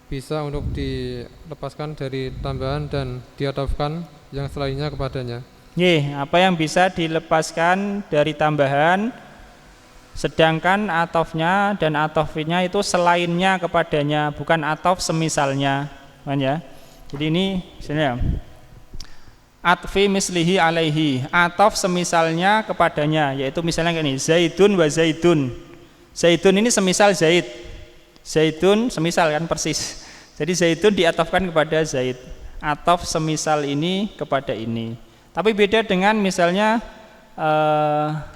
[SPEAKER 3] bisa untuk dilepaskan dari tambahan dan diadofkan yang selainnya kepadanya.
[SPEAKER 1] Apa yang bisa dilepaskan dari tambahan, sedangkan atofnya dan atofnya itu selainnya kepadanya, bukan atof semisalnya, ya. Jadi ini misalnya atfi mislihi alaihi, atof semisalnya kepadanya, yaitu misalnya kayak ini, zaidun wa zaidun. Zaidun ini semisal zaid, zaidun semisal kan persis. Jadi zaidun diatofkan kepada zaid, atof semisal ini kepada ini. Tapi beda dengan misalnya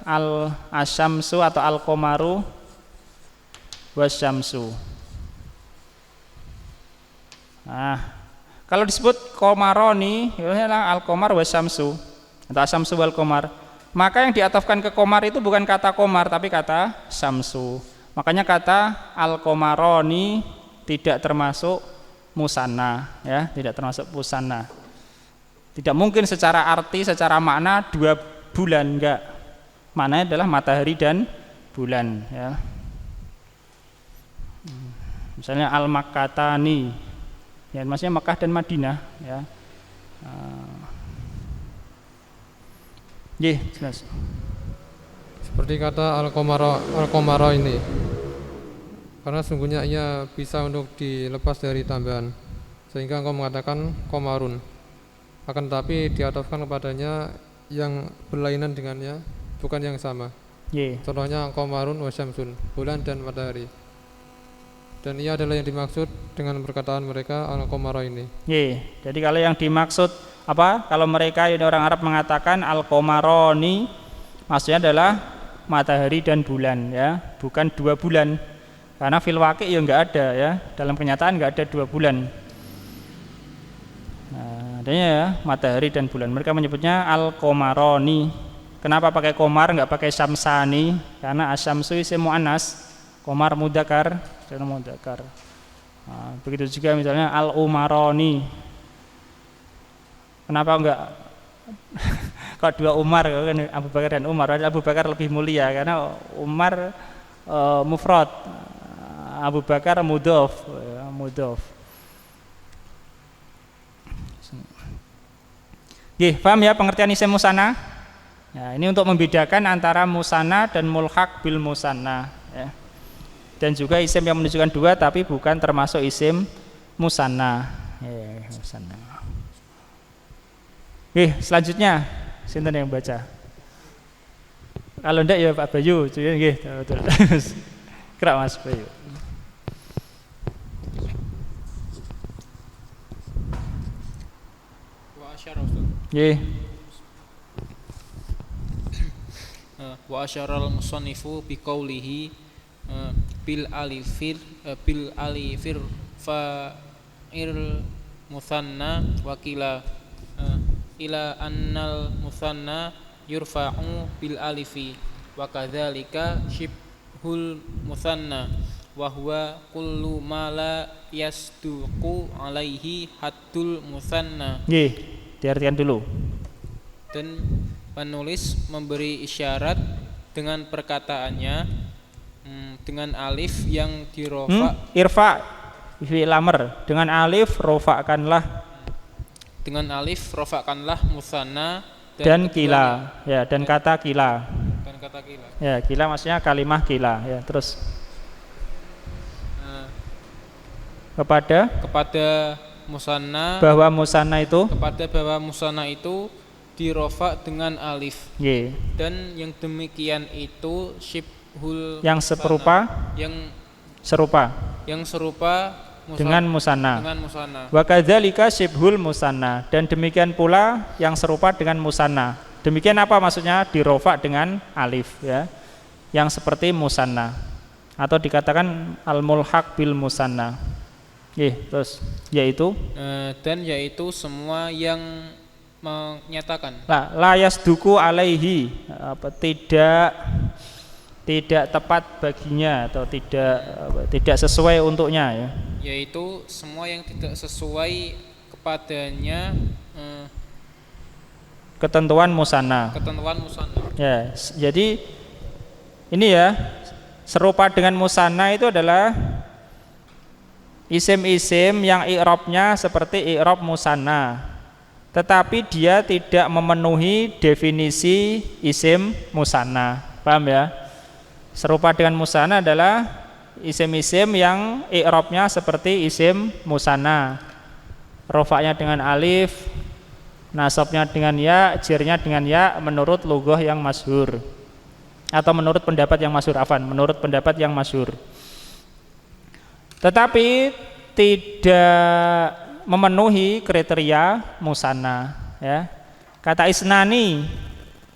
[SPEAKER 1] al-asyamsu atau al-qamaru wasyamsu. Nah, kalau disebut qamaroni, ialah al-qamar wasyamsu atau asyamsu wal qamar, maka yang diatofkan ke qamar itu bukan kata qamar tapi kata syamsu. Makanya kata al-qamaroni tidak termasuk musanna, ya, tidak termasuk musanna. Tidak mungkin secara arti, secara makna 2 bulan, enggak. Maknanya adalah matahari dan bulan, ya. Misalnya al-makkatani, ya, maksudnya Mekah dan Madinah, ya. Jelas.
[SPEAKER 3] Seperti kata al-qamara ini, karena sungguhnya ia bisa untuk dilepas dari tambahan, sehingga engkau mengatakan qamarun, akan tetapi diatofkan kepadanya yang berlainan dengannya, bukan yang sama. Contohnya qamarun wa syamsun, bulan dan matahari. Dan ia adalah yang dimaksud dengan perkataan mereka al-qamara ini.
[SPEAKER 1] Jadi kalau yang dimaksud apa? Kalau mereka ini orang Arab mengatakan al-qamaroni, maksudnya adalah matahari dan bulan, ya, bukan 2 bulan. Karena fil waqi' ya enggak ada, ya. Dalam kenyataan enggak ada 2 bulan. Nah, adanya ya matahari dan bulan. Mereka menyebutnya al-qamaroni. Kenapa pakai qamar enggak pakai syamsani? Karena asyamsu isim muannas, qamar mudzakkar. Nah, begitu juga misalnya al-umaroni. Kenapa enggak kok 2 Umar, kan Abu Bakar dan Umar? Abu Bakar lebih mulia karena Umar mufrad, Abu Bakar mudhof, ya, mudhof. Paham ya pengertian isim musanna? Ya, ini untuk membedakan antara musanna dan mulhaq bil musanna, ya. Dan juga isim yang menunjukkan 2 tapi bukan termasuk isim musanna. Musanna. Selanjutnya sinten yang baca? Kalau ndak ya Pak Bayu, nggih, betul. Kerak Mas Bayu.
[SPEAKER 2] Wa asyara Ustaz. Wa asyara al-musannifu bi qawlihi bil alifir fa'il musanna wakila ila annal musanna yurfa'u bil alifi wa kadzalika shibhul musanna wa huwa kullu ma la yasduqu alaihi haddul musanna.
[SPEAKER 1] Diartikan dulu.
[SPEAKER 2] Dan penulis memberi isyarat dengan perkataannya dengan alif yang dirofa,
[SPEAKER 1] irfa fi'il amr, dengan alif rofa'kanlah,
[SPEAKER 2] dengan alif rofa'kanlah musanna
[SPEAKER 1] dan kila, ya, dan kata kila, ya, kila maksudnya kalimah kila, ya. Terus kepada musanna, bahwa musanna itu dirofa dengan alif, dan yang demikian itu shibhul, yang serupa dengan musanna. Wa kadzalika syibhul musanna, dan demikian pula yang serupa dengan musanna. Demikian apa maksudnya? Dirofa dengan alif ya. Yang seperti musanna atau dikatakan al-mulhaq bil musanna. Terus yaitu
[SPEAKER 4] dan yaitu semua yang menyatakan.
[SPEAKER 1] La yasduku alaihi, tidak tepat baginya atau tidak sesuai untuknya ya.
[SPEAKER 4] Yaitu semua yang tidak sesuai kepadanya
[SPEAKER 1] ketentuan musanna. Ya, jadi ini ya, serupa dengan musanna itu adalah isim-isim yang i'rabnya seperti i'rab musanna, tetapi dia tidak memenuhi definisi isim musanna. Paham ya? Serupa dengan musanna adalah isim-isim yang i'rabnya seperti isim musanna, rofa'nya dengan alif, nasabnya dengan ya, jirnya dengan ya, menurut lughah yang masyhur atau menurut pendapat yang masyhur, menurut pendapat yang masyhur. Tetapi tidak memenuhi kriteria musanna ya. Kata isnani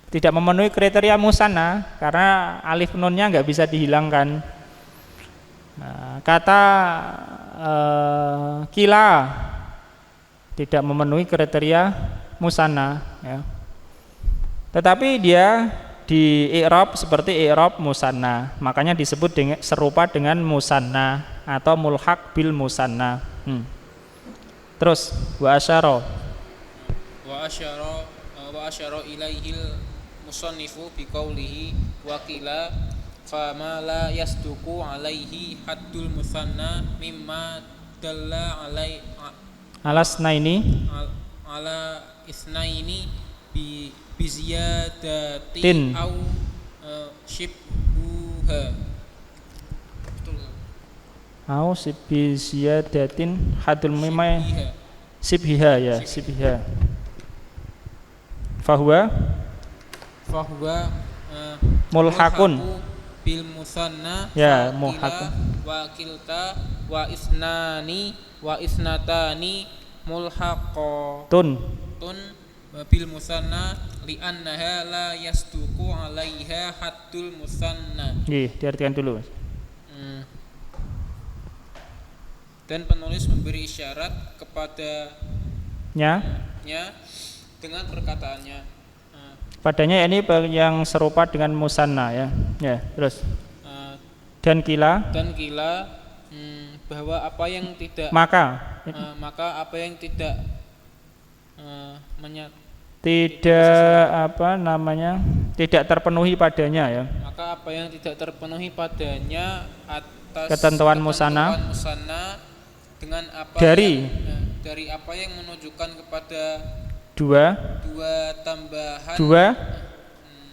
[SPEAKER 1] tidak memenuhi kriteria musanna karena alif nunnya nggak bisa dihilangkan. Kata kila tidak memenuhi kriteria musanna ya. Tetapi dia di i'rab seperti i'rab musanna, makanya disebut serupa dengan musanna atau mulhaq bil musanna. Terus wa asyara
[SPEAKER 4] ilaihil musannifu biqaulihi wa qila fama la yasduqu alaihi haddul musanna mimma dalla ala isnaini bi biziyadatin au shibhuha.
[SPEAKER 1] Au biziyadatin hadul mimma sibhiha ya, sibhiha. Fahuwa mulhaqun
[SPEAKER 4] bil musanna
[SPEAKER 1] ya, mulhaqun
[SPEAKER 4] wa kilta wa isnani wa isnatani mulhaqatun bil musanna li'annaha la yasduqu 'alaiha haddul musanna.
[SPEAKER 1] Diartikan dulu.
[SPEAKER 4] Dan penulis memberi isyarat kepadanya dengan perkataannya.
[SPEAKER 1] Padanya ini yang serupa dengan musanna ya. Ya, terus. Dan kila
[SPEAKER 4] bahwa apa yang tidak
[SPEAKER 1] maka
[SPEAKER 4] apa yang tidak
[SPEAKER 1] tidak terpenuhi padanya ya.
[SPEAKER 4] Maka apa yang tidak terpenuhi padanya atas
[SPEAKER 1] ketentuan musanna
[SPEAKER 4] dengan apa
[SPEAKER 1] dari
[SPEAKER 4] apa yang menunjukkan kepada
[SPEAKER 1] dua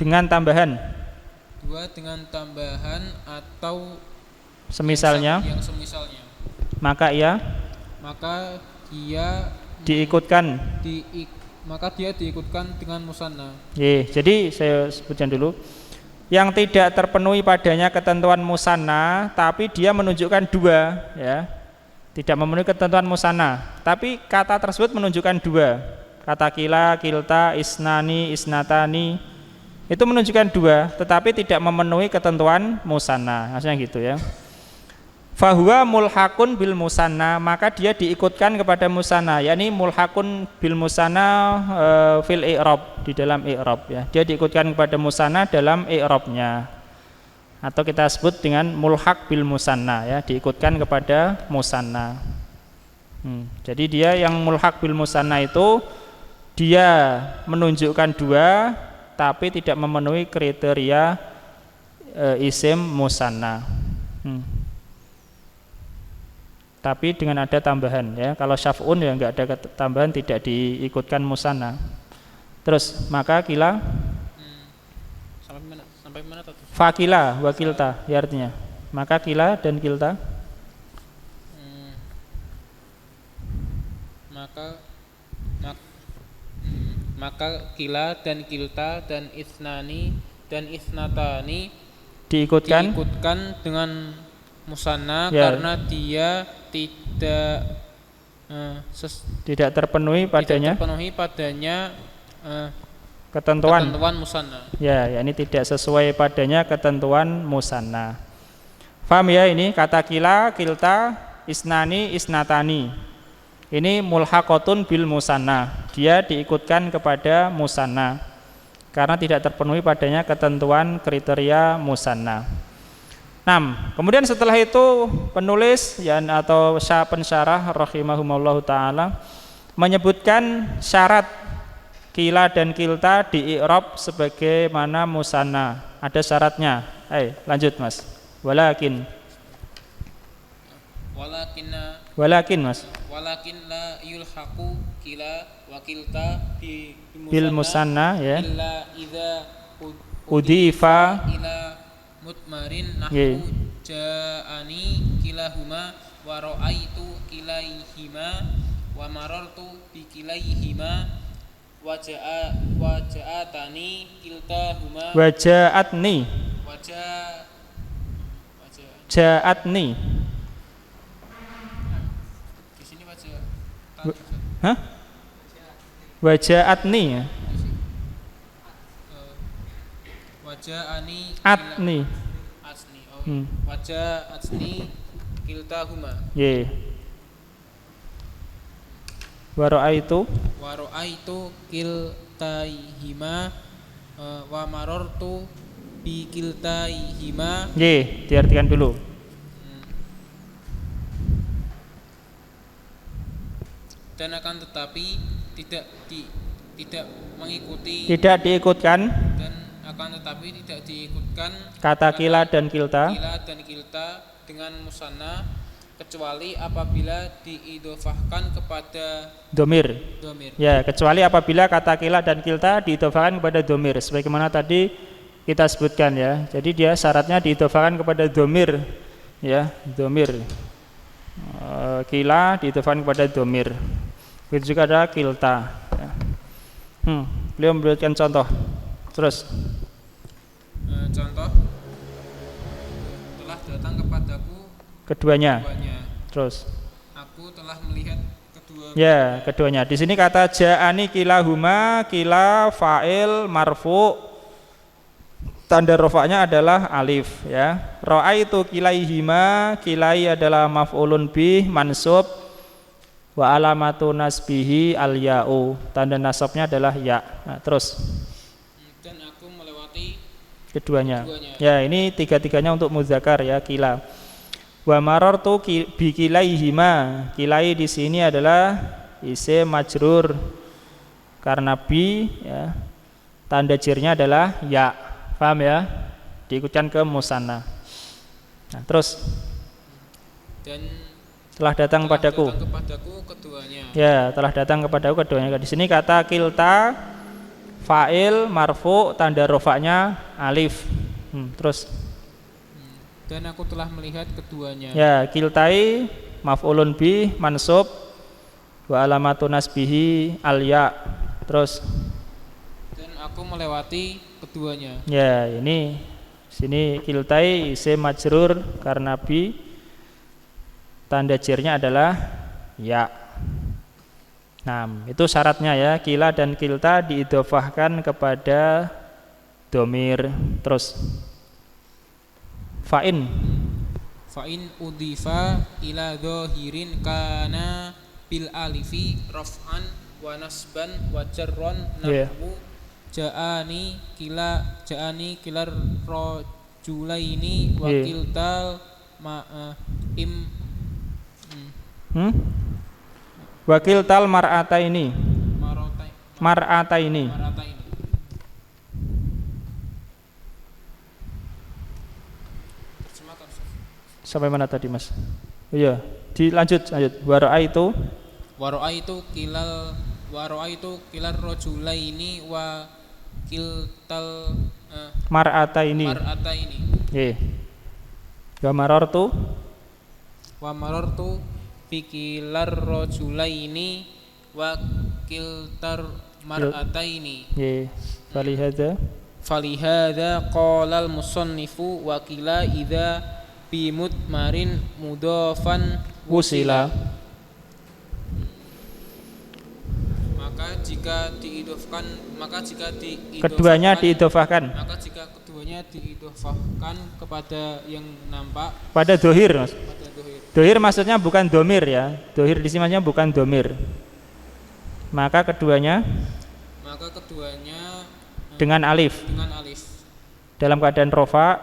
[SPEAKER 1] dengan tambahan
[SPEAKER 4] atau
[SPEAKER 1] semisalnya
[SPEAKER 4] yang semisalnya,
[SPEAKER 1] maka dia diikutkan dengan musanna. Jadi saya sebutkan dulu, yang tidak terpenuhi padanya ketentuan musanna tapi dia menunjukkan dua ya, tidak memenuhi ketentuan musanna tapi kata tersebut menunjukkan dua. Kata kila, kilta, isnani, isnatani itu menunjukkan dua tetapi tidak memenuhi ketentuan musanna, maksudnya gitu ya. Fahuwa mulhaqun bil musanna, maka dia diikutkan kepada musanna, yakni mulhaqun bil musanna fil i'rab, di dalam i'rab ya. Dia diikutkan kepada musanna dalam i'rabnya. Atau kita sebut dengan mulhaq bil musanna ya, diikutkan kepada musanna. Jadi dia yang mulhaq bil musanna itu dia menunjukkan dua tapi tidak memenuhi kriteria isim musanna. Tapi dengan ada tambahan ya. Kalau syaf'un ya enggak ada tambahan, tidak diikutkan musanna. Terus maka kila
[SPEAKER 4] sampai mana tadi?
[SPEAKER 1] Fakila wa kilta ya, artinya maka kila dan kilta
[SPEAKER 4] maka kila dan kilta dan isnani dan isnatani
[SPEAKER 1] diikutkan
[SPEAKER 4] dengan musanna
[SPEAKER 1] ya,
[SPEAKER 4] karena dia
[SPEAKER 1] tidak terpenuhi padanya ketentuan
[SPEAKER 4] musanna.
[SPEAKER 1] Ya, ini tidak sesuai padanya ketentuan musanna. Paham ya ini kata kila, kilta, isnani, isnatani. Ini mulhaqatun bil musanna. Dia diikutkan kepada musanna karena tidak terpenuhi padanya ketentuan kriteria musanna. 6. Kemudian setelah itu penulis atau pensyarah rahimahumullah taala menyebutkan syarat kila dan kilta di i'rab sebagaimana musanna. Ada syaratnya. Lanjut Mas. Walakin Mas.
[SPEAKER 4] Walakin la yulhaqu kila wa kilta
[SPEAKER 1] bil musanna ya.
[SPEAKER 4] Illa idza
[SPEAKER 1] udifa
[SPEAKER 4] ila mutmarin nahwu ja'ani kilahuma wa ra'aitu kilaihima wa marartu bi kilaihima wa ja'atani kiltahuma
[SPEAKER 1] wa ja'atni
[SPEAKER 4] di sini
[SPEAKER 1] wa ja'atni ya.
[SPEAKER 4] Waja'ani
[SPEAKER 1] atni
[SPEAKER 4] asni waja'atni kiltahuma
[SPEAKER 1] wa ra'aitu
[SPEAKER 4] kiltaihima wa marartu bi kiltaihima.
[SPEAKER 1] Diartikan dulu.
[SPEAKER 4] Dan akan tetapi tidak
[SPEAKER 1] diikutkan
[SPEAKER 4] dan akan tetapi tidak diikutkan
[SPEAKER 1] kata kila dan kilta
[SPEAKER 4] dengan musanna kecuali apabila diidhofahkan kepada
[SPEAKER 1] domir. Ya, kecuali apabila kata kila dan kilta diidhofahkan kepada domir sebagaimana tadi kita sebutkan ya. Jadi dia syaratnya diidhofahkan kepada domir ya, domir. Kila diidhofahkan kepada domir. Begitu juga ada kilta ya. Beliau memberikan contoh. Terus
[SPEAKER 4] contoh telah datang kepadaku
[SPEAKER 1] keduanya. Terus
[SPEAKER 4] aku telah melihat keduanya.
[SPEAKER 1] Ya, keduanya. Di sini kata ja'ani kilahuma, kila fa'il marfu. Tanda rafa'nya adalah alif ya. Ra'aitu kilaihima, kilai adalah maf'ulun bih mansub wa alamatu nasbihi al-ya'u. Tanda nasabnya adalah ya. Nah, terus
[SPEAKER 4] dan aku melewati
[SPEAKER 1] keduanya. Ya, ini tiga-tiganya untuk muzakkar ya, kila. Wa marartu bi kilaihima. Kilai di sini adalah isim majrur karena bi ya. Tanda jirnya adalah ya. Paham ya? Diikutkan ke musanna. Nah, terus
[SPEAKER 4] dan
[SPEAKER 1] telah datang kepadaku
[SPEAKER 4] keduanya.
[SPEAKER 1] Ya, telah datang kepadaku keduanya. Di sini kata kilta fa'il marfu, tanda rafa'nya alif. Terus
[SPEAKER 4] dan aku telah melihat keduanya.
[SPEAKER 1] Ya, kiltai maf'ulun bi mansub wa alamatu nasbihi al-ya. Terus
[SPEAKER 4] dan aku melewati keduanya.
[SPEAKER 1] Ya, ini sini kiltai isim majrur karena bi, tanda jirnya adalah ya. Nah, itu syaratnya ya, kila dan kilta diidhofahkan kepada domir. Terus fa'in
[SPEAKER 4] udhifa ila dhahirin kana bil alifi raf'an wa nasban wa jarron nahwu ja'ani kilar rajulaini wa kiltal
[SPEAKER 1] wakil tal mar'ataini. Sampai mana tadi Mas? Iya, lanjut. Wa
[SPEAKER 4] ra'aitu kilar rajulaini wa kiltal
[SPEAKER 1] mar'ataini. Nggih. Wa marartu
[SPEAKER 4] bikilar rajulaini wa kiltar mar'ataini.
[SPEAKER 1] Nggih. Falihadza
[SPEAKER 4] qala al musannifu wa qila idza bimut marin mudhofan
[SPEAKER 1] wusila.
[SPEAKER 4] Maka jika
[SPEAKER 1] Keduanya diidhofahkan.
[SPEAKER 4] Maka jika keduanya diidhofahkan kepada yang nampak,
[SPEAKER 1] pada dohir, Mas.
[SPEAKER 4] pada dohir.
[SPEAKER 1] Dohir maksudnya bukan domir ya. Dohir di sini maksudnya bukan domir. Maka keduanya dengan alif.
[SPEAKER 4] Dengan alif.
[SPEAKER 1] Dalam keadaan rofa.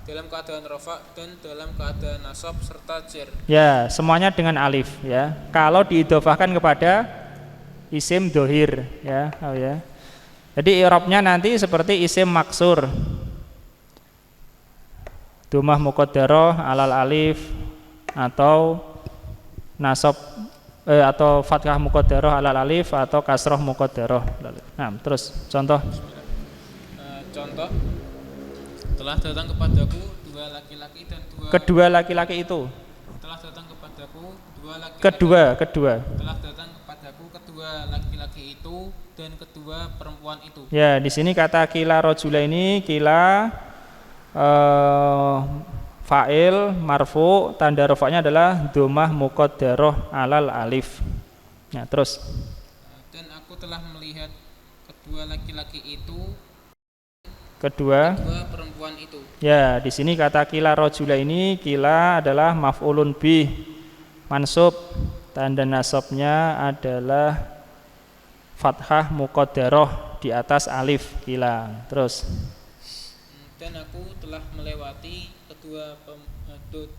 [SPEAKER 4] Dalam keadaan rofa dan dalam keadaan nasab serta jar.
[SPEAKER 1] Ya, semuanya dengan alif ya. Kalau diidhofahkan kepada isim dohir ya, oh ya. Jadi i'rabnya nanti seperti isim maksur. Dhammah muqaddarah alal alif atau nasab atau fathah muqaddarah alal alif atau kasrah muqaddarah. Nah, terus contoh.
[SPEAKER 4] Contoh, telah datang kepadaku dua laki-laki dan
[SPEAKER 1] kedua laki-laki itu.
[SPEAKER 4] Telah datang kepadaku dua laki-laki.
[SPEAKER 1] Kedua.
[SPEAKER 4] Telah datang kepadaku kedua laki-laki itu dan kedua perempuan itu.
[SPEAKER 1] Ya, di sini kata kila rajula ini kila fa'il marfu, tanda rafa'nya adalah dhammah muqaddarah alal alif. Nah, terus.
[SPEAKER 4] Dan aku telah melihat kedua laki-laki itu,
[SPEAKER 1] kedua
[SPEAKER 4] perempuan itu.
[SPEAKER 1] Ya, di sini kata kila rajula ini, kila adalah maf'ulun bih mansub, tanda nasabnya adalah fathah muqaddarah di atas alif kila. Terus.
[SPEAKER 4] Dan aku telah melewati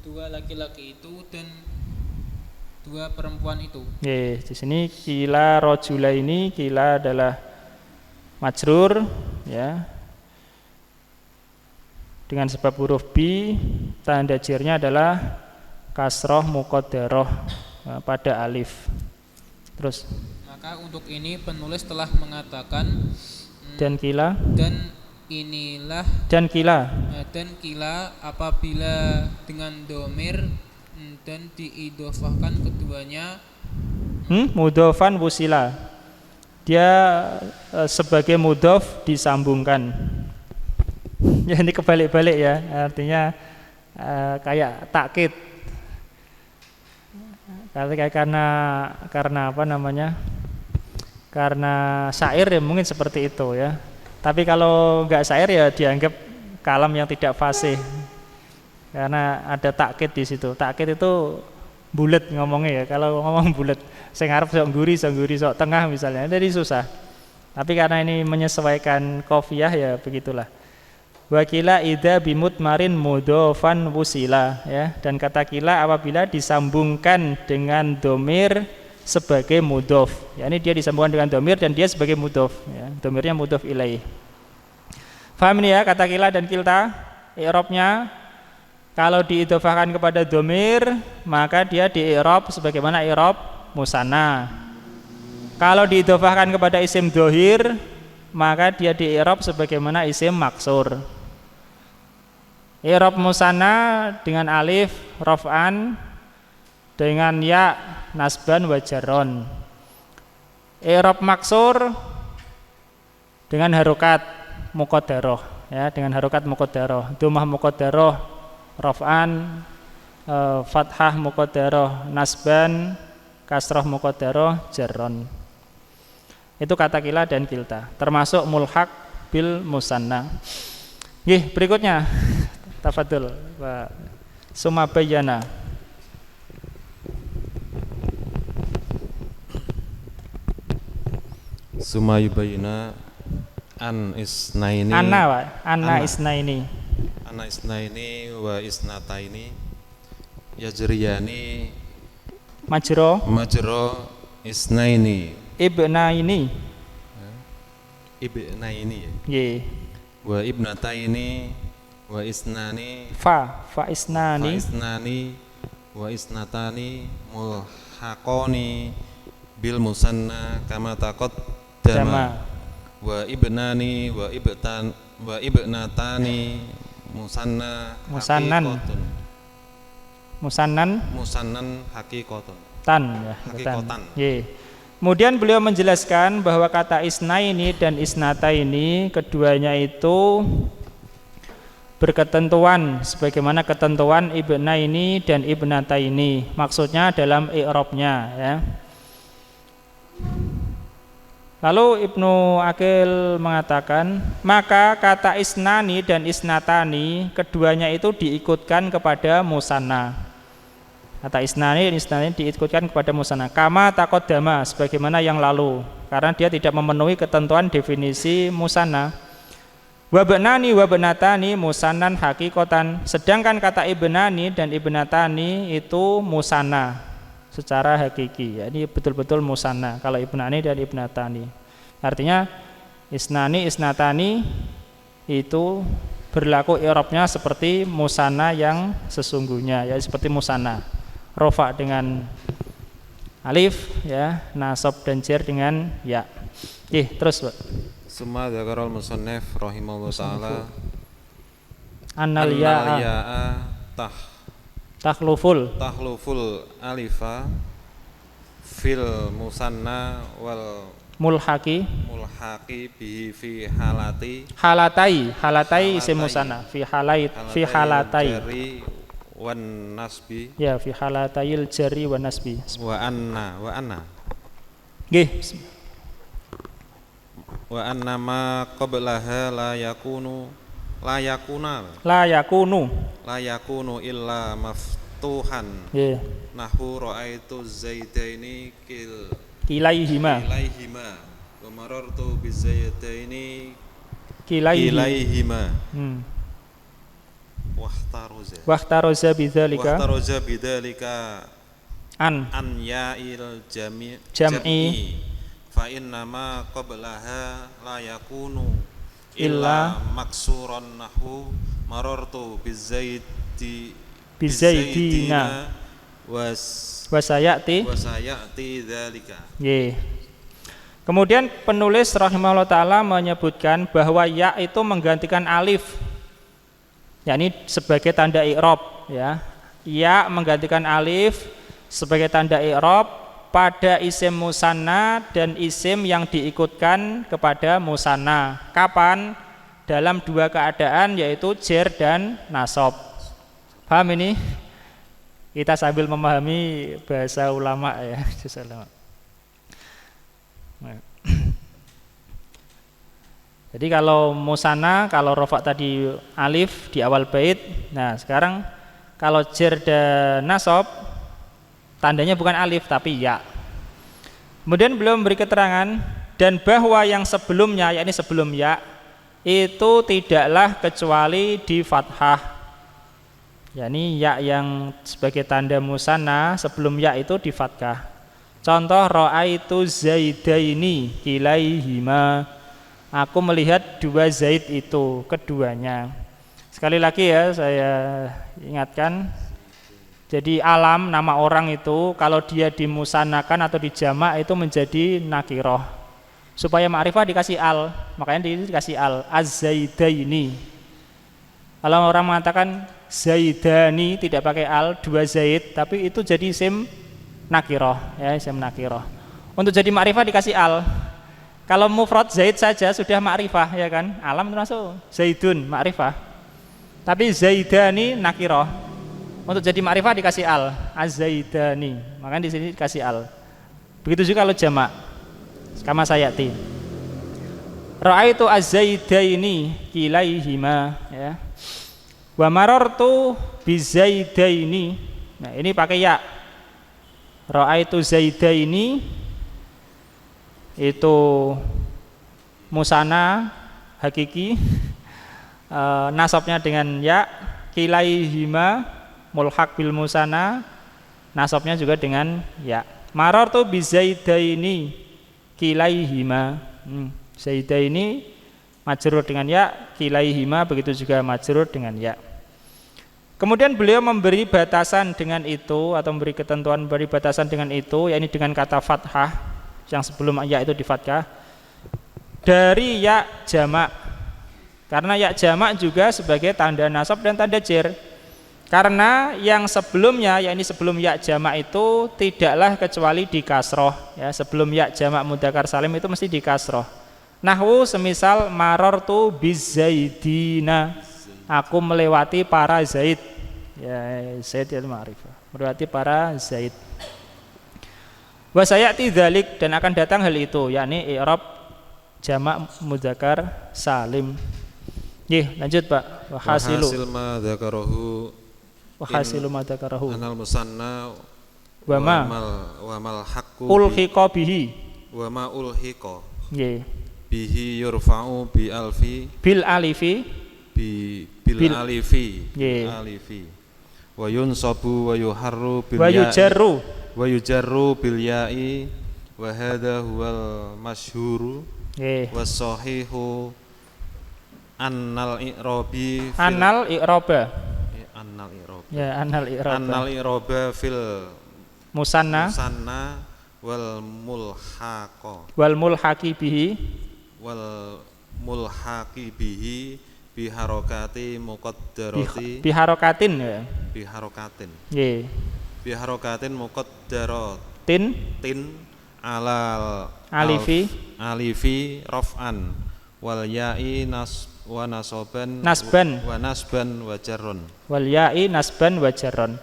[SPEAKER 4] dua laki-laki itu dan dua perempuan itu.
[SPEAKER 1] Di sini kila rajula ini, kila adalah majrur ya, dengan sebab huruf bi, tanda jirnya adalah kasroh muqaddarah pada alif. Terus.
[SPEAKER 4] Maka untuk ini penulis telah mengatakan
[SPEAKER 1] dan kila
[SPEAKER 4] dan kila apabila dengan domir dan diidhofahkan keduanya
[SPEAKER 1] mudhofan wusila, dia sebagai mudhof disambungkan. Ya, ini kebalik-balik ya, artinya kayak takkid. Karena apa namanya? Karena syair ya mungkin seperti itu ya. Tapi kalau enggak syair ya dianggap kalam yang tidak fasih. Karena ada takkid di situ. Takkid itu bulet ngomongnya ya. Kalau ngomong bulet, sing arep sok ngguri sok tengah misalnya, jadi susah. Tapi karena ini menyesuaikan qafiyah ya begitulah. Wakila idza bimut marin mudhofan wusila ya, dan kata kila apabila disambungkan dengan domir sebagai mudhof. Ya, ini dia disambungkan dengan domir dan dia sebagai mudhof ya. Domirnya mudhof ilaih. Paham ini ya kata kila dan kilta? I'rabnya kalau diidhofahkan kepada domir maka dia di-i'rab sebagaimana i'rab musanna. Kalau diidhofahkan kepada isim dohir maka dia di-i'rab sebagaimana isim maksur. I'rab musanna dengan alif raf'an, dengan ya nasban wa jarron. I'rab maksur dengan harokat muqaddarah ya, dengan harokat muqaddarah. Dhammah muqaddarah raf'an, fathah muqaddarah nasban, kasrah muqaddarah jarron. Itu kata kila dan kilta, termasuk mulhaq bil musanna. Nggih, berikutnya tafadhol Pak Sumabayana.
[SPEAKER 5] Sumayubayna an isnaini
[SPEAKER 1] isnaini
[SPEAKER 5] wa isnataini yajriyani
[SPEAKER 1] majro
[SPEAKER 5] isnaini
[SPEAKER 1] ibnaini
[SPEAKER 5] ya. Wa ibnataini wa isnani
[SPEAKER 1] fa isnani
[SPEAKER 5] wa isnatani mulhaqani bil musanna kama taqaddama. Wa ibnani wa ibnatani musannan haqiqatun
[SPEAKER 1] haqiqatan. Kemudian beliau menjelaskan bahwa kata isnaini dan isnataini keduanya itu berketentuan sebagaimana ketentuan ibna ini dan ibnata ini, maksudnya dalam i'rabnya ya. Lalu Ibnu Aqil mengatakan, maka kata isnani dan isnatani keduanya itu diikutkan kepada musanna. Kata isnani dan isnatani diikutkan kepada musanna. Kama taqaddama, sebagaimana yang lalu, karena dia tidak memenuhi ketentuan definisi musanna. Wabnani wabnatani musannan hakikotan, sedangkan kata ibnani dan ibnatani itu musanna secara hakiki, ya, ini betul-betul musanna kalau ibnani dan ibnatani. Artinya isnani isnatani itu berlaku i'rabnya seperti musanna yang sesungguhnya, ya seperti musanna, rofa dengan alif, ya, nasab dan jar dengan ya. Terus Pak.
[SPEAKER 5] Summa dzakarul musannif rahimahullah taala
[SPEAKER 1] annal ya'a takhluful
[SPEAKER 5] alifa fil musanna wal mulhaqi bihi fi halatai
[SPEAKER 1] isim musanna fi halatai
[SPEAKER 5] jari wan nasbi,
[SPEAKER 1] ya, fi halatayil jari wan nasbi
[SPEAKER 5] wa anna
[SPEAKER 1] nggih.
[SPEAKER 5] Wa anna ma qablaha la yakunu illa maftuhan. Nahu ra'aitu zaidaini kilaihima wa marartu bizaidaini kilaihima wahtaroza bidzalika an ya'il jam'i fa inna ma qablaha la yakunu illa maksuran nahu marartu bizaidina wasayati dzalika.
[SPEAKER 1] Kemudian penulis rahimahullah taala menyebutkan bahwa ya itu menggantikan alif, yakni sebagai tanda i'rab, ya. Ya menggantikan alif sebagai tanda i'rab pada isim musanna dan isim yang diikutkan kepada musanna. Kapan? Dalam dua keadaan, yaitu jar dan nasab. Paham ini? Kita sambil memahami bahasa ulama, ya. Jadi kalau musanna, kalau rofa tadi alif di awal bait. Nah sekarang kalau jar dan nasab tandanya bukan alif tapi ya. Kemudian beliau memberi keterangan dan bahwa yang sebelumnya, yakni sebelum ya, itu tidaklah kecuali di fathah. Yakni ya yang sebagai tanda musanna sebelum ya itu di fathah. Contoh ra'aitu zaidaini kilaihima. Aku melihat dua zaid itu, keduanya. Sekali lagi ya saya ingatkan. Jadi alam, nama orang itu kalau dia dimusannakan atau dijamak itu menjadi nakiroh. Supaya ma'rifah dikasih al, makanya dikasih al, az-zaidaini. Kalau orang mengatakan zaidani tidak pakai al, dua zaid, tapi itu jadi isim nakiroh, ya, isim nakiroh. Untuk jadi ma'rifah dikasih al. Kalau mufrad zaid saja sudah ma'rifah, ya kan? Alam termasuk zaidun ma'rifah. Tapi zaidani nakiroh. Untuk jadi ma'rifah dikasih al, az-zaidani. Makanya di sini dikasih al. Begitu juga kalau jamak. Kama sayati. Ra'aitu az-zaidaini kilaihima, ya. Wa marartu bizaidaini. Nah, ini pakai ya. Ra'aitu zaidaini itu musanna hakiki. Nasabnya dengan ya, kilaihima mulhaq bil musanna, nasabnya juga dengan ya. Marartu bizaidaini kilaihima. Zaidaini majrur dengan ya, kilaihima begitu juga majrur dengan ya. Kemudian beliau memberi batasan dengan itu atau memberi ketentuan, memberi batasan dengan itu, yakni dengan kata fathah yang sebelum ya itu di fathah dari ya jamak. Karena ya jamak juga sebagai tanda nasab dan tanda jar. Karena yang sebelumnya, yakni sebelum ya jamak itu tidaklah kecuali di kasroh, ya. Sebelum ya jamak mudzakkar salim itu mesti di kasroh. Nahwu semisal marartu bizaidina, Aku melewati para Zaid. Ya, Zaid itu ma'rifah. Melewati para Zaid. Wa sayati dzalik, dan akan datang hal itu, yakni i'rab jamak mudzakkar salim. Nggih, lanjut Pak. Wa hasilu
[SPEAKER 5] ma dzakarahu
[SPEAKER 1] wa hasilu ma dzakarahu
[SPEAKER 5] anal musanna
[SPEAKER 1] wa
[SPEAKER 5] mal haqqu
[SPEAKER 1] ulhiqa bihi
[SPEAKER 5] wa ma ulhiqa
[SPEAKER 1] nggih
[SPEAKER 5] bihi yurfa'u bi alfi
[SPEAKER 1] bil alifi
[SPEAKER 5] bil alifi
[SPEAKER 1] yeah.
[SPEAKER 5] alifi wa yunsabu wa yuharru bil
[SPEAKER 1] wa
[SPEAKER 5] yujarru bil ya'i wa hadha huwal masyhuru
[SPEAKER 1] yeah.
[SPEAKER 5] was sahihu annal i'rabi
[SPEAKER 1] annal i'raba
[SPEAKER 5] ya annal i'raba fil musanna wal mulhaqi bihi bi harakati muqaddarati
[SPEAKER 1] bi harakatin ya
[SPEAKER 5] bi harakatin
[SPEAKER 1] nggih
[SPEAKER 5] bi harakatin muqaddaratin alal alifi raf'an wal ya'i nasban wa jarrun
[SPEAKER 1] wal ya'i nasban wa jarrun.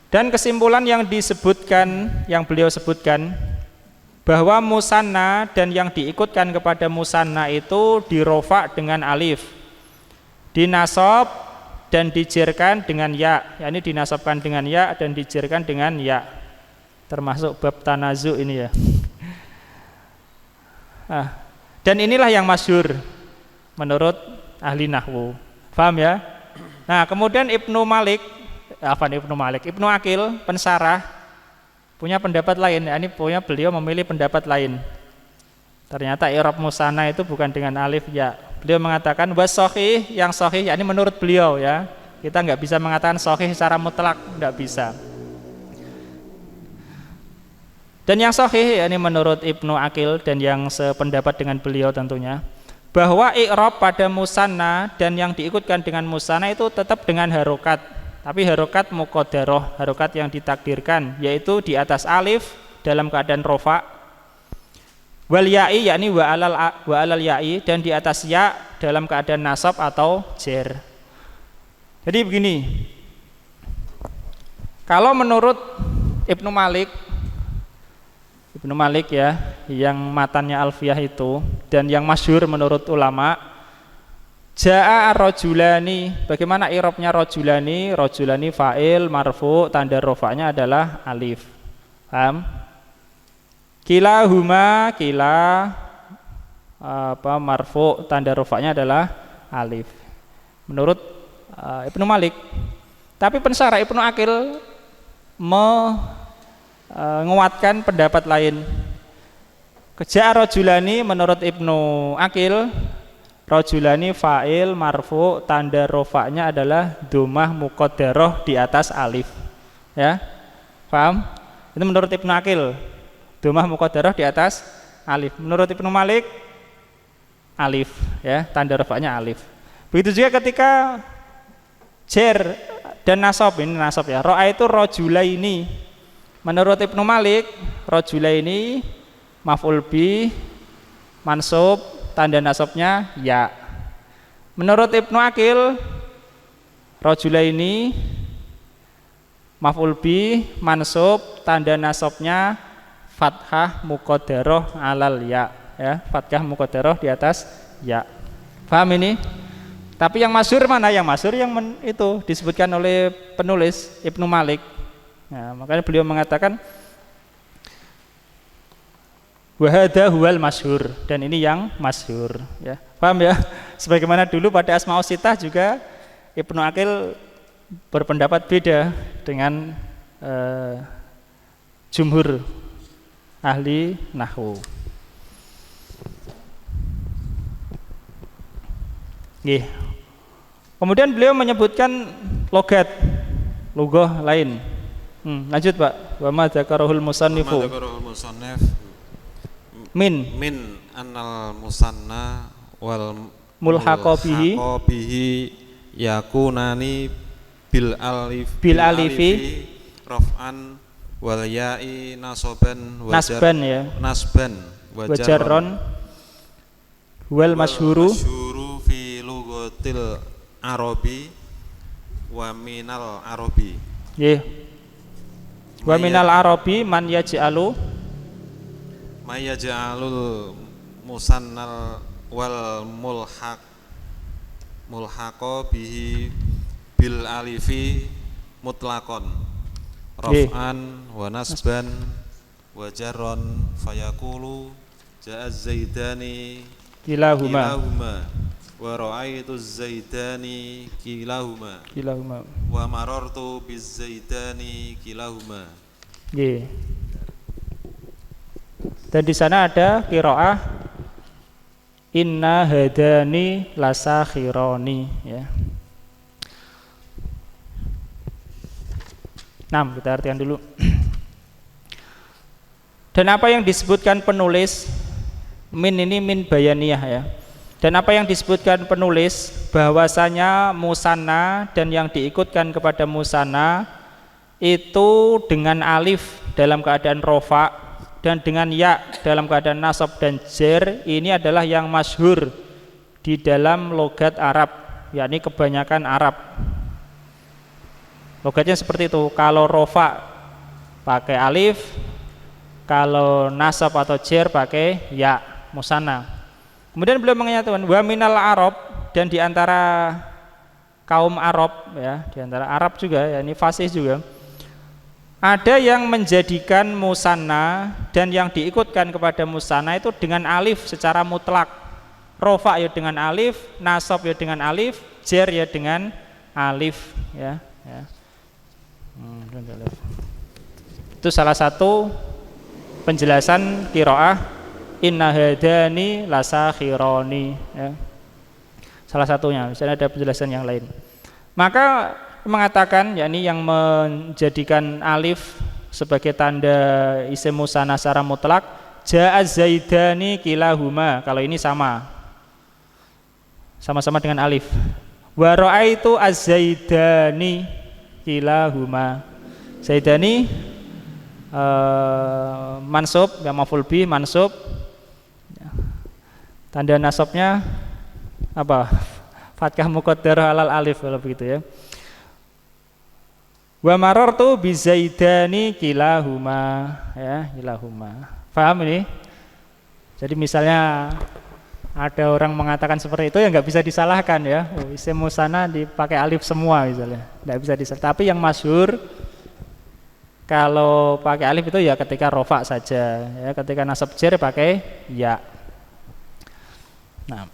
[SPEAKER 1] Dan kesimpulan yang disebutkan, yang beliau sebutkan, bahwa musanna dan yang diikutkan kepada musanna itu dirofa dengan alif, dinasab dan dijerkan dengan ya, yakni dinasabkan dengan ya dan dijerkan dengan ya, termasuk bab tanazu ini ya. Dan inilah yang masyhur menurut ahli nahwu. Paham ya? Nah, kemudian Ibnu Aqil pensarah punya pendapat lain. Ini punya beliau memilih pendapat lain. Ternyata i'rab musanna itu bukan dengan alif ya. Beliau mengatakan was-shahih, yang sahih yakni menurut beliau ya. Kita enggak bisa mengatakan sahih secara mutlak, enggak bisa. Dan yang sahih yakni menurut Ibnu Aqil dan yang sependapat dengan beliau tentunya, bahwa i'rab pada musanna dan yang diikutkan dengan musanna itu tetap dengan harokat. Tapi harokat muqaddarah, harokat yang ditakdirkan, yaitu di atas alif dalam keadaan rofa, wal ya'i yakni wa alal ya'i, dan di atas ya dalam keadaan nasab atau jer. Jadi begini, kalau menurut Ibnu Malik ya, yang matannya Alfiyah itu dan yang masyhur menurut ulama, ja'a rajulani, bagaimana i'rabnya rajulani? Rajulani fa'il marfu, tanda rafa'nya adalah alif. Paham? Kilahuma, marfu, tanda rafa'nya adalah alif. Menurut Ibnu Malik. Tapi pensarah Ibnu Aqil menguatkan pendapat lain. Ja'a rajulani menurut Ibnu Aqil, rajulani fa'il marfu, tanda rofaknya adalah dhammah muqaddarah di atas alif. Ya. Paham? Itu menurut Ibnu Aqil. Dhammah muqaddarah di atas alif. Menurut Ibnu Malik alif, ya, tanda rofaknya alif. Begitu juga ketika jer dan nasab, ini nasab ya. Ra'a itu rajulaini. Menurut Ibnu Malik, rajulaini maf'ul bi mansub, tanda nasabnya ya. Menurut Ibnu Aqil, rajulaini maf'ul bi mansub, tanda nasabnya fathah muqaddarah alal ya, ya, fathah muqaddarah di atas ya. Paham ini? Tapi yang masyhur mana? Yang masyhur yang itu disebutkan oleh penulis Ibnu Malik. Nah, makanya beliau mengatakan wa hadza huwal masyhur, dan ini yang masyhur ya. Paham ya? Sebagaimana dulu pada Asmaus Sittah juga Ibnu Aqil berpendapat beda dengan jumhur ahli nahwu. Nggih. Kemudian beliau menyebutkan lugah lain. Lanjut Pak. Wa ma dzakarahul musannifu min
[SPEAKER 5] annal musanna wal
[SPEAKER 1] mulhaqa bihi
[SPEAKER 5] yakunani bil alifi raf'an wal ya'i nasban wa jarron
[SPEAKER 1] wal masyhuru
[SPEAKER 5] fi lughatil arabi wa minal arabi.
[SPEAKER 1] Nggih. Wa minal arabi man yaj'alu
[SPEAKER 5] may yaj'alul musannal wal mulhaqo bihi bil alifi mutlaqon raf'an wa nasban wa jarron fayaqulu ja'az zaidani kilahuma wa ra'aitu zaidani kilahuma wa marartu biz zaidani kilahuma.
[SPEAKER 1] Nggih. Dan di sana ada qiraah inna hadani lasakhirani ya. 6 kita artikan dulu. Dan apa yang disebutkan penulis min ini min bayaniyah ya. Dan apa yang disebutkan penulis bahwasanya musanna dan yang diikutkan kepada musanna itu dengan alif dalam keadaan rofa dan dengan ya dalam keadaan nasab dan jer, ini adalah yang masyhur di dalam logat Arab, yakni kebanyakan Arab. Logatnya seperti itu. Kalau rofa pakai alif, kalau nasab atau jer pakai ya, musanna. Kemudian beliau menyatakan wa minal Arab, dan di antara kaum Arab ya, di antara Arab juga ya, ini fasih juga. Ada yang menjadikan musanna dan yang diikutkan kepada musanna itu dengan alif secara mutlak. Rofa ya dengan alif, nasab ya dengan alif, jer ya dengan alif ya. Itu salah satu penjelasan qiraah inna hadani lasakhirani ya. Salah satunya, misalnya ada penjelasan yang lain. Maka mengatakan yakni yang menjadikan alif sebagai tanda isim musanna secara mutlak, ja'az zaidani kilahuma, kalau ini sama-sama dengan alif. Wa ra'aitu az-zaidani kilahuma. Zaidani mansub, ya maf'ul bih mansub. Tanda nasabnya apa? Fathah muqaddarah alal alif kalau begitu ya. Wa marartu bi zaidani kilahuma ya, kilahuma. Paham ini? Jadi misalnya ada orang mengatakan seperti itu ya nggak bisa disalahkan ya. Isim musanna dipakai alif semua misalnya. Nggak bisa disalahkan. Tapi yang masyhur kalau pakai alif itu ya ketika rofa saja ya, ketika nasab jer pakai ya. Nah,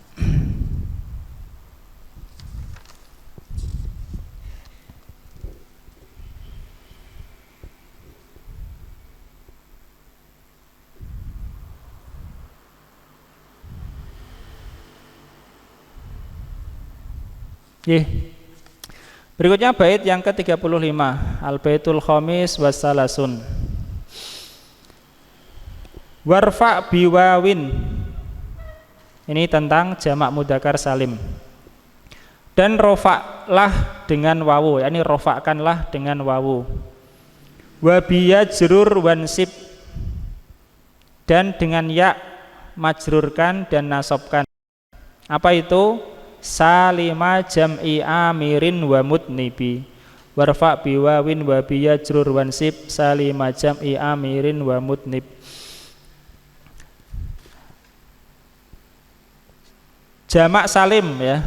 [SPEAKER 1] berikutnya bait yang ke-35, al-baitul khamis wassalasun. Warfa biwawin. Ini tentang jamak mudzakkar salim. Dan rofa'lah dengan wawu, yakni rofa'kanlah dengan wawu. Wa biyajrur wansib, dan dengan ya majrurkan dan nasabkan. Apa itu? Salima jam'i amirin wa mutnibi. Warfa biwawin wa biyajrur wansib salima jam'i amirin wa mutnib. Jamak salim ya.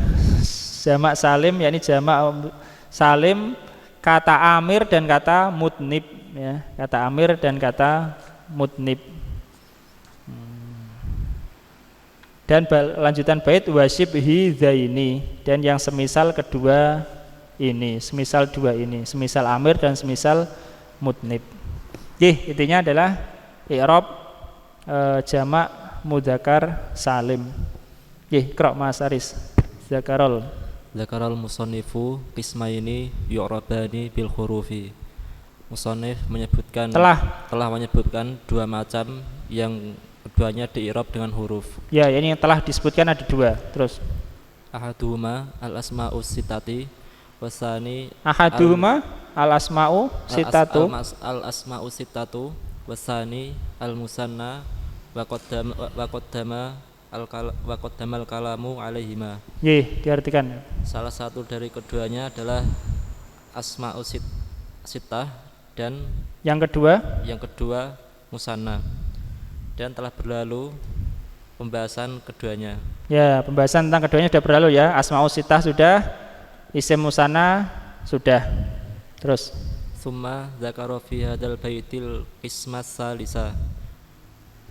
[SPEAKER 1] Jamak salim yakni jamak salim kata amir dan kata mutnib ya. Kata amir dan kata mutnib. Dan lanjutan bait wasyibhi zaini, dan yang semisal kedua ini, semisal dua ini, semisal amir dan semisal mutnib. Intinya adalah i'rab jamak mudzakkar salim. Qra' Mas Aris. Zakarul
[SPEAKER 6] musannifu qismaini yu'rabani bil hurufi. Musannif menyebutkan telah menyebutkan dua macam yang keduanya di-i'rab dengan huruf.
[SPEAKER 1] Ya, ini yang telah disebutkan ada dua. Terus
[SPEAKER 6] ahaduhuma al-asma'u sitati wasani
[SPEAKER 1] ahaduhuma al-asma'u sitatu
[SPEAKER 6] al-asma'u sitatu wasani al-musanna wa qaddama wa qaddamal kalamu alaihima.
[SPEAKER 1] Diartikan.
[SPEAKER 6] Salah satu dari keduanya adalah asma'us sittah dan
[SPEAKER 1] yang kedua musanna. Dan telah berlalu pembahasan keduanya. Ya, pembahasan tentang keduanya sudah berlalu ya. Asma'us sittah sudah, isim musanna sudah. Terus
[SPEAKER 6] Summa dzakara fi hadzal baitil qismas salisa.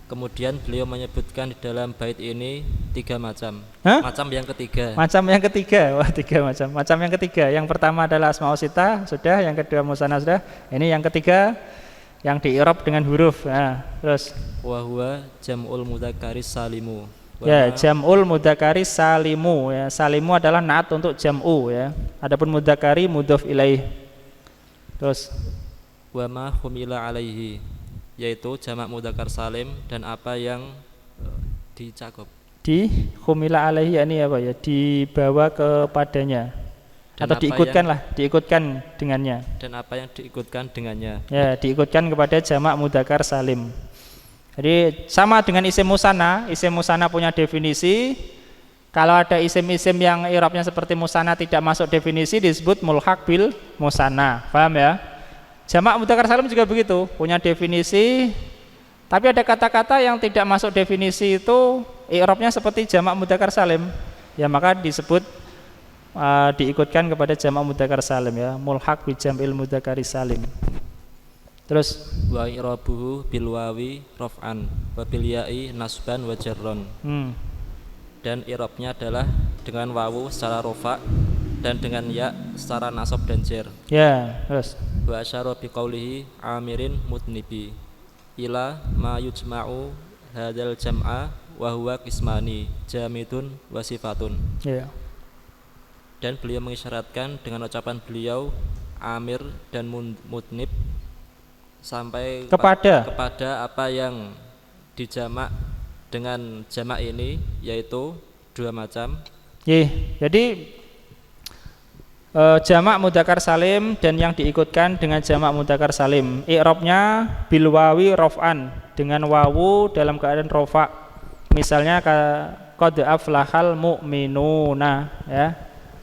[SPEAKER 6] Kemudian beliau menyebutkan di dalam bait ini 3 macam. Macam yang ketiga. Macam yang ketiga. Wah, 3 macam. Macam yang ketiga. Yang pertama adalah asma'us sittah sudah, yang kedua musanna sudah. Ini yang ketiga yang di-i'rab dengan huruf. Nah, terus wa huwa jam'ul mudzakkaris salimu. Ya, jam'ul mudzakari salimu ya. Salimu adalah naat untuk jam'u ya. Adapun mudzakkari mudhof ilaih. Terus wa ma humila alaihi, yaitu jamak mudzakkar salim dan apa yang dicakup. Di humila alaihi ini apa ya? Dibawa kepadanya. Dan atau diikutkan dengannya. Dan apa yang diikutkan dengannya. Ya, diikutkan kepada jamak mudzakkar salim. Jadi sama dengan isim musanna punya definisi. Kalau ada isim-isim yang i'rabnya seperti musanna tidak masuk definisi disebut mulhaq bil musanna. Paham ya? Jamak mudzakkar salim juga begitu, punya definisi. Tapi ada kata-kata yang tidak masuk definisi itu i'rabnya seperti jamak mudzakkar salim. Ya maka disebut diikutkan kepada jamak mudzakkar salim ya, mulhaq bi jam'il mudzakkari salim. Terus wa i'rabuhu bil wawi raf'an wa bil ya'i nasban wa jarron. Dan i'rabnya adalah dengan wawu secara rafa dan dengan ya secara nasab dan jar. Ya, terus wa asyara bi qaulihi amirin mutnibi ila ma yujma'u hadzal jam'a wa huwa qismani jamidun wa sifatun. Ya. Dan beliau mengisyaratkan dengan ucapan beliau amir dan mutnib sampai kepada apa yang dijamak dengan jamak ini, yaitu 2 macam. Jadi jamak mudzakkar salim dan yang diikutkan dengan jamak mudzakkar salim, i'rabnya bil wawi raf'an, dengan wawu dalam keadaan rafa. Misalnya qad aflahal mu'minuna ya.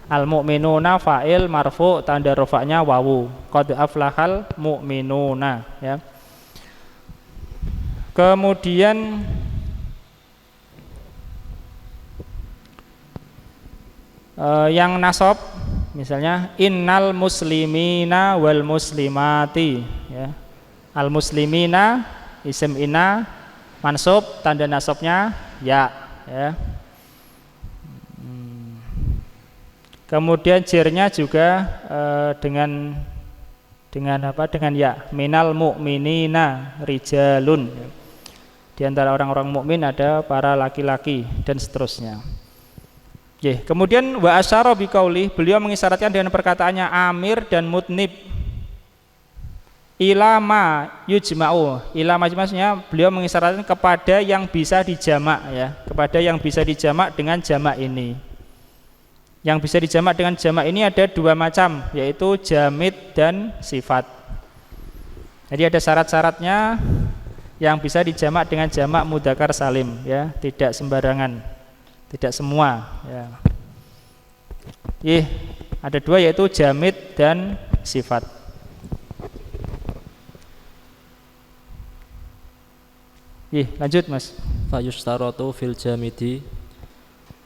[SPEAKER 6] Al mu'minuna fa'il marfu, tanda rafa'nya wawu. Qad aflahal mu'minuna ya. Kemudian yang nasab misalnya innal muslimina wal muslimati ya. Al muslimina isim inna mansub, tanda nasabnya ya ya. Kemudian jirnya juga dengan apa? Dengan ya. Minal mu'minina rijalun. Di antara orang-orang mukmin ada para laki-laki dan seterusnya. Kemudian wa asyara biqauli, beliau mengisyaratkan dengan perkataannya amir dan mutnib. Ilama yujma'u. Ilama maksudnya beliau mengisyaratkan kepada yang bisa dijamak ya, kepada yang bisa dijamak dengan jamak ini. Yang bisa dijamak dengan jamak ini ada 2 macam, yaitu jamid dan sifat. Jadi ada syarat-syaratnya yang bisa dijamak dengan jamak mudzakkar salim ya, tidak sembarangan, tidak semua ya. Ada 2 yaitu jamid dan sifat. Lanjut Mas. Fayustaratu fil jamidi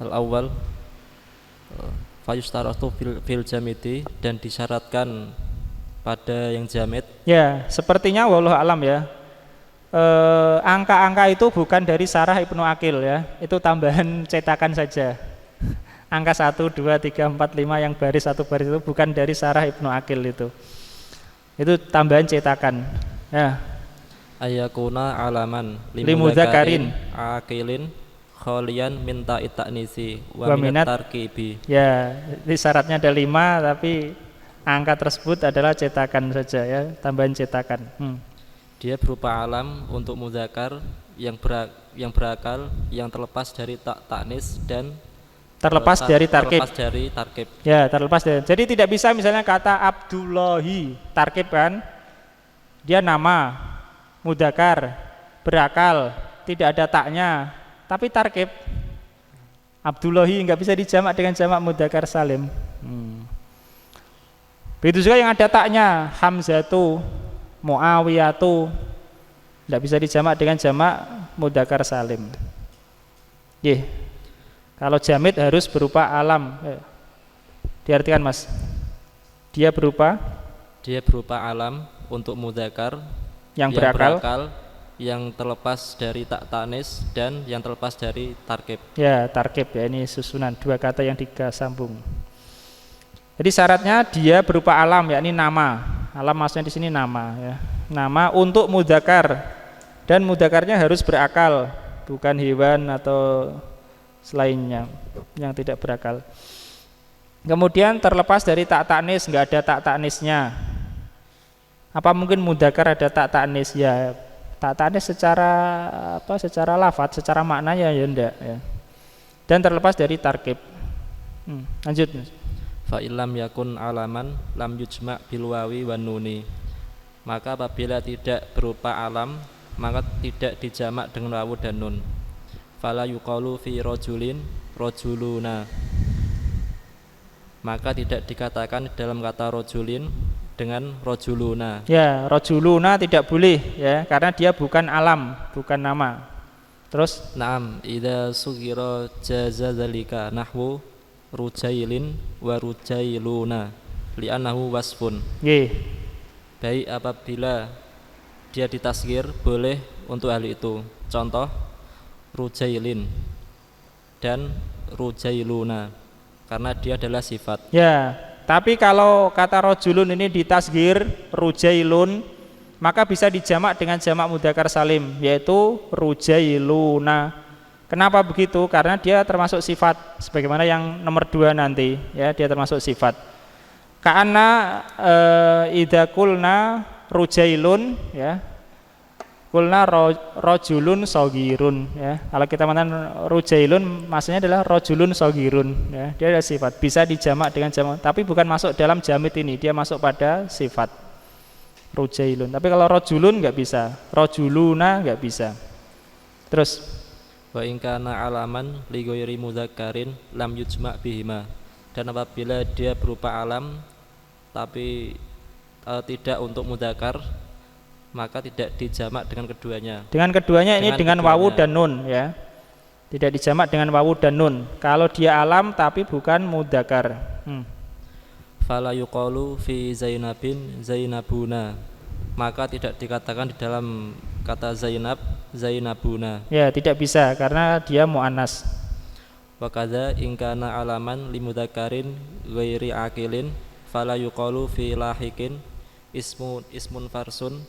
[SPEAKER 6] al-awwal, fayustaratu fil jamidi, dan disyaratkan pada yang jamid. Ya, sepertinya wallahu alam ya. Angka-angka itu bukan dari Sarah Ibnu Aqil ya. Itu tambahan cetakan saja. Angka 1, 2, 3, 4, 5 yang baris satu baris itu bukan dari Sarah Ibnu Aqil itu. Itu tambahan cetakan. Ya. Ayakuna alaman limudzakarin aqilin kholian minta itaknisi wa minat tarkibi. Ya, ini syaratnya ada 5 tapi angka tersebut adalah cetakan saja ya, tambahan cetakan. Dia berupa alam untuk mudzakar yang berakal, yang terlepas dari taknis dan terlepas dari tarkib. Terlepas dari tarkib. Ya, terlepas dari. Jadi tidak bisa misalnya kata Abdullahi tarkib kan? Dia nama mudzakar berakal, tidak ada taknya,
[SPEAKER 1] tapi tarkib. Abdullahi nggak bisa dijamak dengan jamak mudzakkar salim. Begitu juga yang ada taknya, Hamzatu, Muawiyatu, nggak bisa dijamak dengan jamak mudzakkar salim. Kalau jamid harus berupa alam. Diartikan Mas. Dia berupa
[SPEAKER 6] alam untuk mudzakkar
[SPEAKER 1] yang berakal,
[SPEAKER 6] yang terlepas dari tak tanis dan yang terlepas dari tarkib.
[SPEAKER 1] Ya, tarkib ya, ini susunan dua kata yang disambung. Jadi syaratnya dia berupa alam, yakni nama. Alam maksudnya di sini nama ya. Nama untuk mudzakkar dan mudzakarnya harus berakal, bukan hewan atau selainnya yang tidak berakal. Kemudian terlepas dari tak tanis, enggak ada tak tanisnya. Apa mungkin mudzakkar ada tak tanis? Ya, tak tanis secara lafadz, secara maknanya ya enggak ya. Dan terlepas dari tarkib. Lanjut.
[SPEAKER 6] Fa illam yakun alaman lam yujma' bil wawi wan nuni. Maka apabila tidak berupa alam, maka tidak dijamak dengan wawu dan nun. Fala yuqalu fi rajulin rajuluna. Maka tidak dikatakan dalam kata rajulin dengan rajuluna. Ya,
[SPEAKER 1] rajuluna tidak boleh ya, karena dia bukan alam, bukan nama. Terus
[SPEAKER 6] na'am idza sughira jaza dzalika nahwu rujailin wa rujailuna li'annahu wasfun. Baik apabila dia ditasghir boleh untuk hal itu. Contoh rujailin dan rujailuna karena dia adalah sifat.
[SPEAKER 1] Ya, tapi kalau kata rajulun ini ditasghir rujailun, maka bisa dijamak dengan jamak mudzakkar salim, yaitu rujailuna. Kenapa begitu? Karena dia termasuk sifat, sebagaimana yang nomor 2 nanti ya, dia termasuk sifat. Ka'anna idza qulna rujailun ya, qulna rajulun shagirun ya. Kalau kita mengatakan rujailun maksudnya adalah rajulun shagirun ya. Dia adalah sifat, bisa dijamak dengan jamak, tapi bukan masuk dalam jamid ini, dia masuk pada sifat rujailun. Tapi kalau rajulun enggak bisa, rajuluna enggak bisa. Terus
[SPEAKER 6] wa in kana alaman li ghairi mudzakkarin lam yujma' bihima. Dan apabila dia berupa alam tapi tidak untuk mudzakkar, maka tidak dijamak dengan keduanya.
[SPEAKER 1] Dengan keduanya ini dengan wawu dan nun ya. Tidak dijamak dengan wawu dan nun. Kalau dia alam tapi bukan mudzakkar.
[SPEAKER 6] Fala yuqalu fi Zainabin Zainabuna. Maka tidak dikatakan di dalam kata Zainab Zainabuna.
[SPEAKER 1] Ya, tidak bisa karena dia muannas.
[SPEAKER 6] Wa kadza in kana alaman limudzakkarin ghairi aqilin fala yuqalu fi lahiqin ismun farosin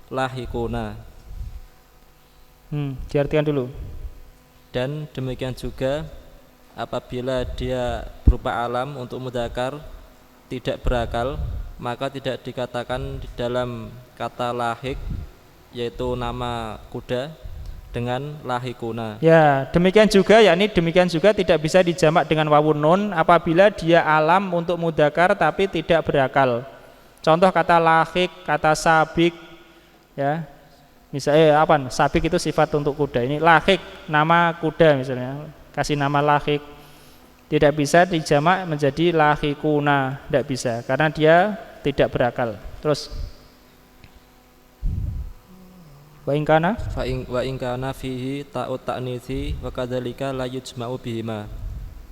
[SPEAKER 6] lahiquna.
[SPEAKER 1] Diartikan dulu.
[SPEAKER 6] Dan demikian juga apabila dia berupa alam untuk mudzakkar tidak berakal, maka tidak dikatakan di dalam kata lahik, yaitu nama kuda, dengan lahikuna.
[SPEAKER 1] Ya, demikian juga, yakni demikian juga tidak bisa dijamak dengan wawu nun apabila dia alam untuk mudzakkar tapi tidak berakal. Contoh kata lahik, kata sabik ya. Misalnya sabik itu sifat untuk kuda. Ini lahik, nama kuda misalnya. Kasih nama lahik. Tidak bisa dijamak menjadi lahikuna, tidak bisa karena dia tidak berakal. Terus wa in
[SPEAKER 6] kana fihi ta'ut ta'nitsi wa kadzalika la yujma'u bihima.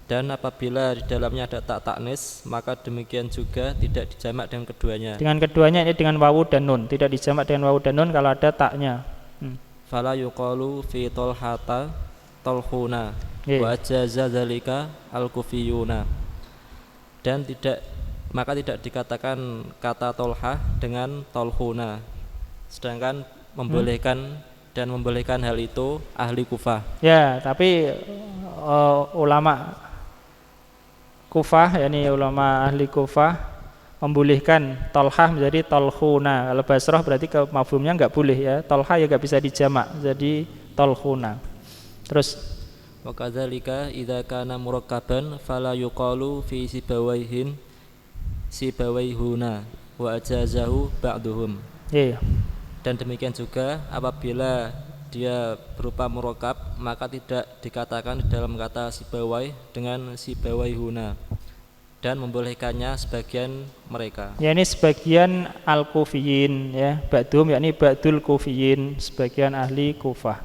[SPEAKER 6] Dan apabila di dalamnya ada tak ta'nis, maka demikian juga tidak dijamak dengan keduanya.
[SPEAKER 1] Dengan keduanya ini dengan wawu dan nun, tidak dijamak dengan wawu dan nun kalau ada taknya.
[SPEAKER 6] Fala yuqalu fi talhata talhuna wa ajaza dzalika al-kufiyuna. Dan maka tidak dikatakan kata tolhah dengan tolhuna, sedangkan membolehkan hal itu ahli Kufah.
[SPEAKER 1] Ya, tapi ulama Kufah, yakni ulama ahli Kufah membolehkan tolhah menjadi tolhuna. Kalau Basrah berarti ke mafhumnya enggak boleh ya. Tolhah ya enggak bisa dijamak, jadi tolhuna. Terus
[SPEAKER 6] wa kadzalika idza kana murakkaban fala yuqalu fi sibawaihuna wa ajazahu ba'duhum.
[SPEAKER 1] Iya.
[SPEAKER 6] Dan demikian juga apabila dia berupa murokab, maka tidak dikatakan di dalam kata sibawai dengan sibawai huna, dan membolehkannya sebagian mereka.
[SPEAKER 1] Ya, ini sebagian al-kufiyin ya, ba'dum yakni ba'dul kufiyin, sebagian ahli Kufah.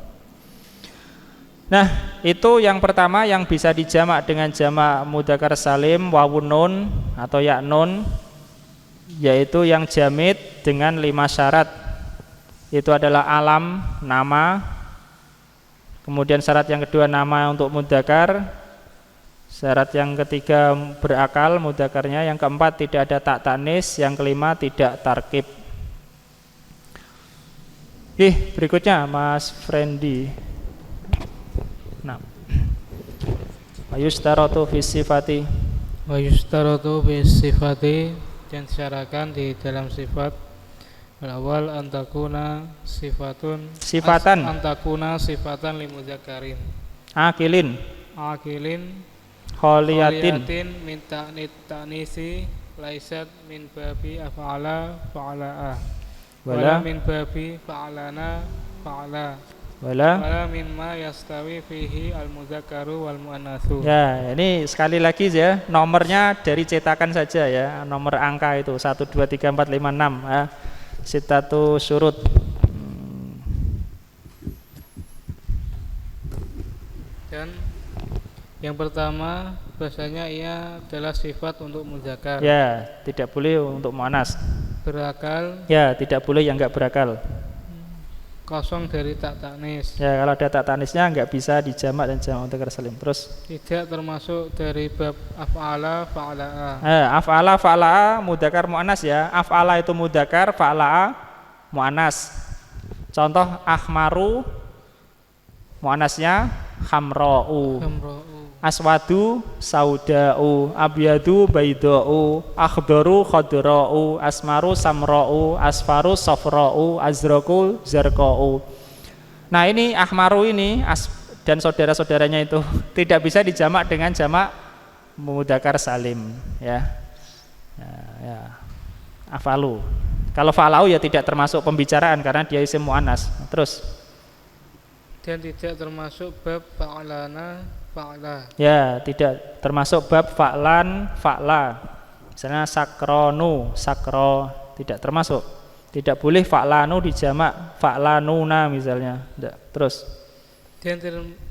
[SPEAKER 1] Nah, itu yang pertama yang bisa dijamak dengan jamak mudzakkar salim wawun nun atau ya nun, yaitu yang jamid dengan 5 syarat. Itu adalah alam, nama. Kemudian syarat yang kedua nama untuk mudzakkar. Syarat yang ketiga berakal mudzakarnya, yang keempat tidak ada tak tanis, yang kelima tidak tarkib. Berikutnya Mas Frendi. Nah, ayustaratu fi sifati.
[SPEAKER 2] Ayustaratu fi sifati, dan disyaratkan di dalam sifat awal antakuna sifatan limudzakarin akilin kholiyatin min ta'nisi laisat min babi af'ala fa'ala'a wala min babi fa'alana fa'ala wala mimma yastawi fihi al-mudzakkaru wal muannatsu.
[SPEAKER 1] Ya, ini sekali lagi ya, nomornya dari cetakan saja ya, nomor angka itu 1 2 3 4 5 6 ya. Sitatu surut.
[SPEAKER 2] Dan yang pertama bahasanya ia adalah sifat untuk mudzakkar.
[SPEAKER 1] Ya, tidak boleh untuk muannas.
[SPEAKER 2] Berakal.
[SPEAKER 1] Ya, tidak boleh yang enggak berakal.
[SPEAKER 2] Kosong dari tak tanis.
[SPEAKER 1] Ya, kalau ada tak tanisnya enggak bisa dijamak dan jamak mudzakkar salim. Terus
[SPEAKER 2] tidak termasuk dari bab af'ala fa'ala'a.
[SPEAKER 1] Af'ala fa'ala'a mudzakkar muannas ya. Af'ala itu mudzakkar, fa'ala'a muannas. Contoh ahmaru muannasnya khamra'u. Aswadu sauda'u, abyadu bayda'u, akhdaru khadra'u, asmaru samra'u, asfaru safra'u, azraku zarqa'u. Nah, ini ahmaru ini dan saudara-saudaranya itu tidak bisa dijamak dengan jamak mudzakkar salim ya. Ya. Afalu. Kalau fa'alau ya tidak termasuk pembicaraan karena dia isim muannas. Terus
[SPEAKER 2] dan tidak termasuk bab fa'alana fa'la.
[SPEAKER 1] Ya, tidak termasuk bab fa'lan fa'la. Misalnya sakronu, sakro tidak termasuk. Tidak boleh fa'lanu dijamak fa'lanuna misalnya. Tidak. Terus
[SPEAKER 2] dan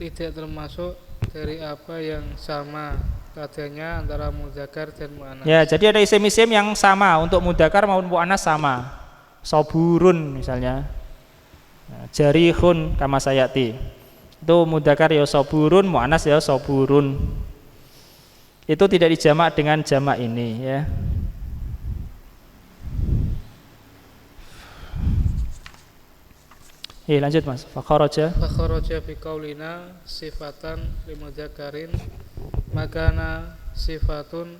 [SPEAKER 2] tidak termasuk dari apa yang sama katanya antara mudzakkar dan muannas.
[SPEAKER 1] Ya, jadi ada isim-isim yang sama untuk mudzakkar maupun muannas sama. Soburun misalnya. Jarihun kama sayati. Itu mudzakkar ya soburun, muannas ya soburun. Itu tidak dijamak dengan jamak ini ya. Lanjut Mas. Fakharaja
[SPEAKER 2] bi qaulina sifatan limudzakkarin makana sifatan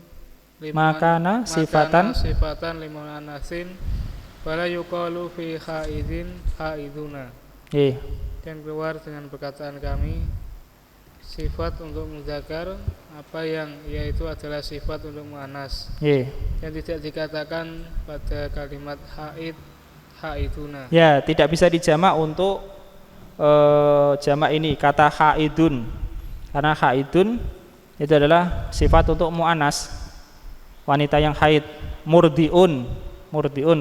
[SPEAKER 2] limuannasin wala yuqalu fi haidin haiduna. Dan keluar dengan perkataan kami sifat untuk mudzakkar apa yang yaitu adalah sifat untuk muannas. Dan tidak dikatakan pada kalimat haid haiduna.
[SPEAKER 1] Ya, tidak bisa dijamak untuk jamak ini kata haidun. Karena haidun itu adalah sifat untuk muannas, wanita yang haid. Murdiun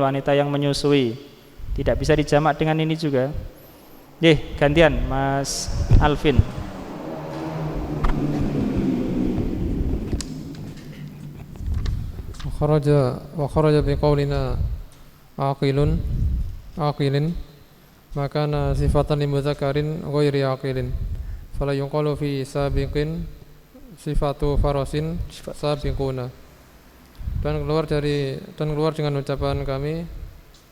[SPEAKER 1] wanita yang menyusui. Tidak bisa dijamak dengan ini juga. Gantian Mas Alvin.
[SPEAKER 3] Wa kharaja bi qaulina aqilin makana sifatan limudzakkarin ghairi aqilin fala yuqalu fi sabiqin sifatu farasin sabiquna. Dan keluar dengan ucapan kami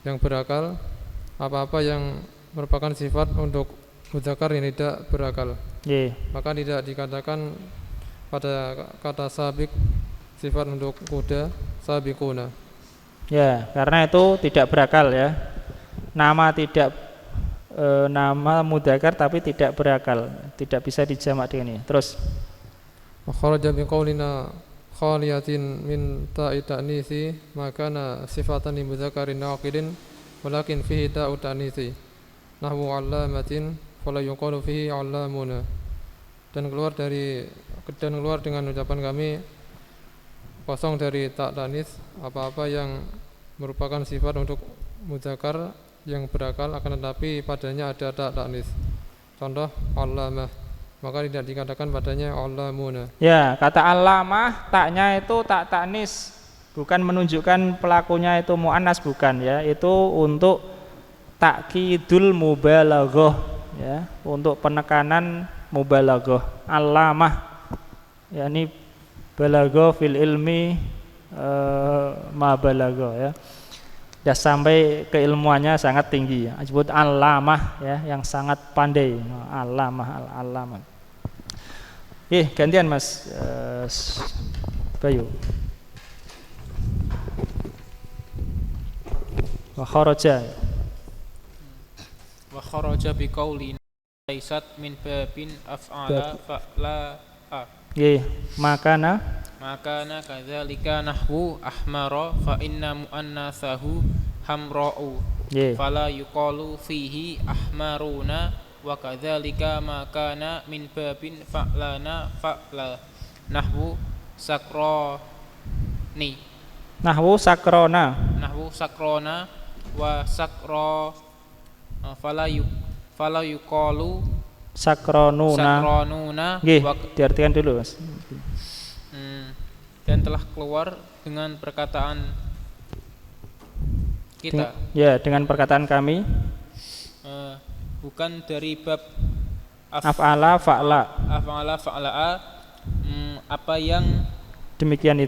[SPEAKER 3] yang berakal apa-apa yang merupakan sifat untuk mudzakkar yang tidak berakal. Maka tidak dikatakan pada kata sabiq sifat untuk kuda sabiquna.
[SPEAKER 1] Ya, karena itu tidak berakal ya. Nama mudzakkar tapi tidak berakal, tidak bisa dijamak dengan ini. Terus
[SPEAKER 3] kharaja bi qaulina khaliyatin min ta'i ta'nisi makana sifatan li mudzakkarin aqilin walakin fihi ta'u ta'nisi nahwu 'allamatin fala yuqalu fihi 'allamuna. Dan keluar dengan ucapan kami kosong dari tak tanis apa-apa yang merupakan sifat untuk mudzakkar yang berakal, akan tetapi padanya ada tak tanis. Contoh allamah, maka tidak dikatakan padanya allamuna.
[SPEAKER 1] Ya, kata allamah taknya itu tak tanis, bukan menunjukkan pelakunya itu muannas, bukan ya. Itu untuk takkidul mubalaghah ya, untuk penekanan mubalaghah. Allamah yakni balaghah fil ilmi ma balaghah ya. Ya, sampai keilmuannya sangat tinggi ya. Disebut allamah ya, yang sangat pandai. Allamah. Gantian Mas Bayu. Wa kharaja
[SPEAKER 4] biqaulin laisat min babin af'ala fa'la
[SPEAKER 1] makana
[SPEAKER 4] kadzalika nahwu ahmara fa inna muannatsahu hamra'u fala yuqalu fihi ahmaruna wa kadzalika makana min babin fa'lana fa'la nahwu sakrona wa sakra fala yuqalu sakronuna.
[SPEAKER 1] Diartikan dulu Mas.
[SPEAKER 4] Dan telah keluar dengan perkataan kita.
[SPEAKER 1] Dengan perkataan kami.
[SPEAKER 4] Bukan dari bab
[SPEAKER 1] af'ala fa'la.
[SPEAKER 4] Apa yang
[SPEAKER 1] demikian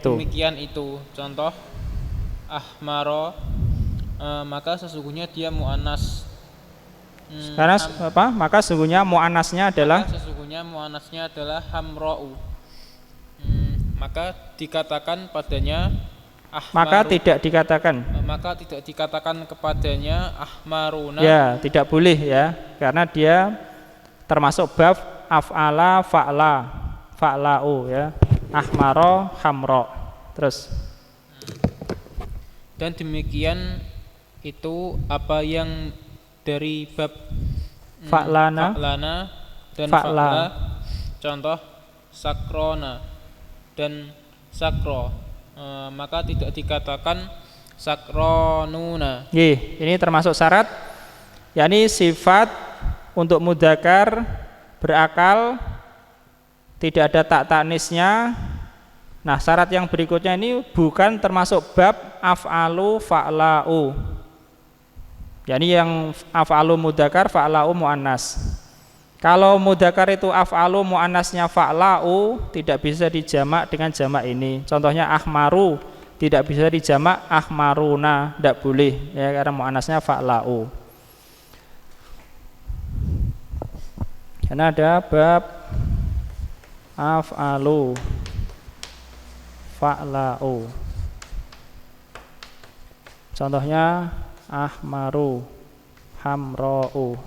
[SPEAKER 1] itu.
[SPEAKER 4] Contoh ahmaro, maka sesungguhnya dia muannas.
[SPEAKER 1] Karena apa? Maka sesungguhnya muannasnya adalah
[SPEAKER 4] hamra'u. Maka dikatakan padanya ahmaru.
[SPEAKER 1] Maka tidak dikatakan
[SPEAKER 4] kepadanya ahmaruna.
[SPEAKER 1] Ya, tidak boleh ya, karena dia termasuk bab af'ala fa'la'u ya. Ahmaro hamra. Terus.
[SPEAKER 4] Dan demikian itu apa yang dari bab
[SPEAKER 1] fa'lana
[SPEAKER 4] dan fa'la. Contoh sakrona dan sakro, maka tidak dikatakan sakronuna.
[SPEAKER 1] Ini termasuk syarat, yakni sifat untuk mudzakkar berakal tidak ada tak tanisnya. Nah, syarat yang berikutnya ini bukan termasuk bab af'alu fa'la'u, yakni yang af'alu mudzakkar fa'la'u muannas. Kalau mudzakkar itu af'alu muannasnya fa'la'u, tidak bisa dijamak dengan jamak ini. Contohnya ahmaru tidak bisa dijamak ahmaruna, tidak boleh ya, karena muannasnya fa'la'u. Karena ada bab af'alu fa'la'u. Contohnya ahmaru hamra'u.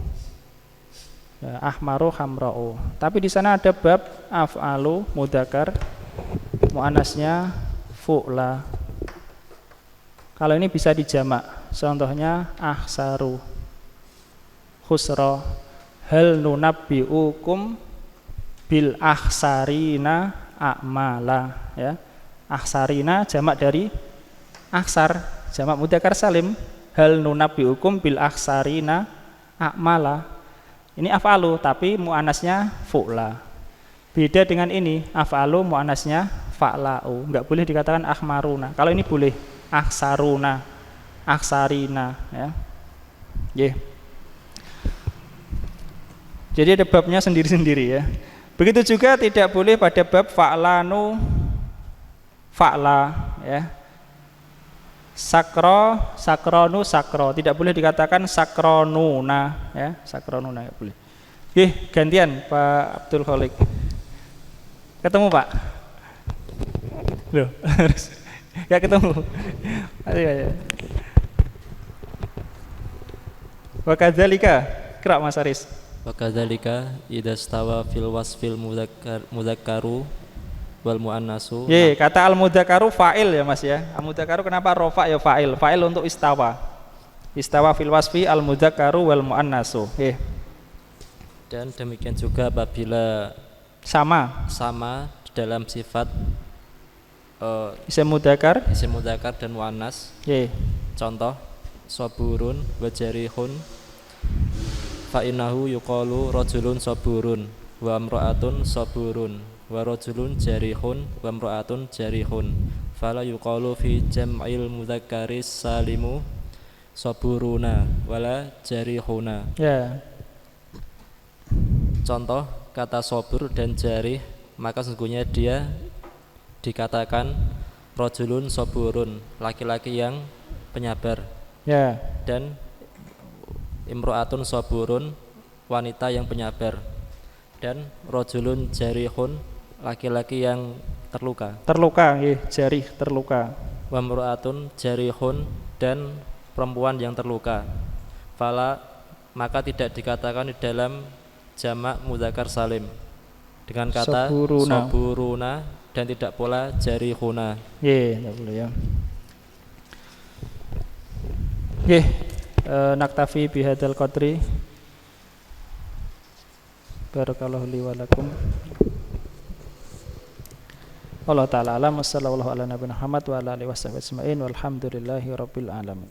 [SPEAKER 1] Ya, ahmaru hamra'u. Tapi di sana ada bab af'alu mudzakkar muannasnya fu'la. Kalau ini bisa dijamak. Contohnya ahsaru, khusra. Hal nunabbi'ukum bil ahsarina a'mala ya. Ahsarina jamak dari ahsar, jamak mudzakkar salim. Hal nunabbi'ukum bil ahsarina a'mala. Ini af'alu tapi muannasnya fu'la. Beda dengan ini, af'alu muannasnya fa'la'u. Enggak boleh dikatakan ahmaruna. Kalau ini boleh ahsaruna, ahsarina ya. Jadi ada babnya sendiri-sendiri ya. Begitu juga tidak boleh pada bab fa'lanu fa'la ya. Sakronu sakro, tidak boleh dikatakan sakronuna ya, sakronuna enggak boleh. Gantian Pak Abdul Khalik. Ketemu Pak? Loh, ya ketemu. Ayo. Wa kadzalika, qira Mas Aris.
[SPEAKER 6] Wa kadzalika idza stawa fil wasfil mudzakkaru wal muannasu.
[SPEAKER 1] Kata al mudzakkaru fa'il ya Mas ya. Al mudzakkaru kenapa rafa ya fa'il? Fa'il untuk istawa. Istawa fil wasfi al mudzakkaru wal muannasu.
[SPEAKER 6] Dan demikian juga apabila sama di dalam sifat
[SPEAKER 1] isim mudzakkar
[SPEAKER 6] dan muannas. Contoh saburun wa jarihun fa innahu yuqalu rajulun saburun wa imra'atun saburun wa rajulun jarihun wa imra'atun jarihun fala yuqalu fi jam'il mudzakkaris salimu saburuna wala jarihuna. Contoh kata sabur dan jarih, maka sesungguhnya dia dikatakan rajulun saburun, laki-laki yang penyabar. Dan imro'atun saburun, wanita yang penyabar. Dan rajulun jarihun, laki-laki yang terluka. Jarih terluka. Wa imro'atun jarihun, dan perempuan yang terluka. Fala, maka tidak dikatakan di dalam jamak mudzakkar salim dengan kata saburuna dan tidak pula jarihuna. Tidak boleh ya. Naktafi bihadzal qadri. Barakallahu li wa lakum. Allah taala alam. Wassallallahu ala nabiyina Muhammad wa ala alihi washabihi ajmain. Walhamdulillahi rabbil alamin.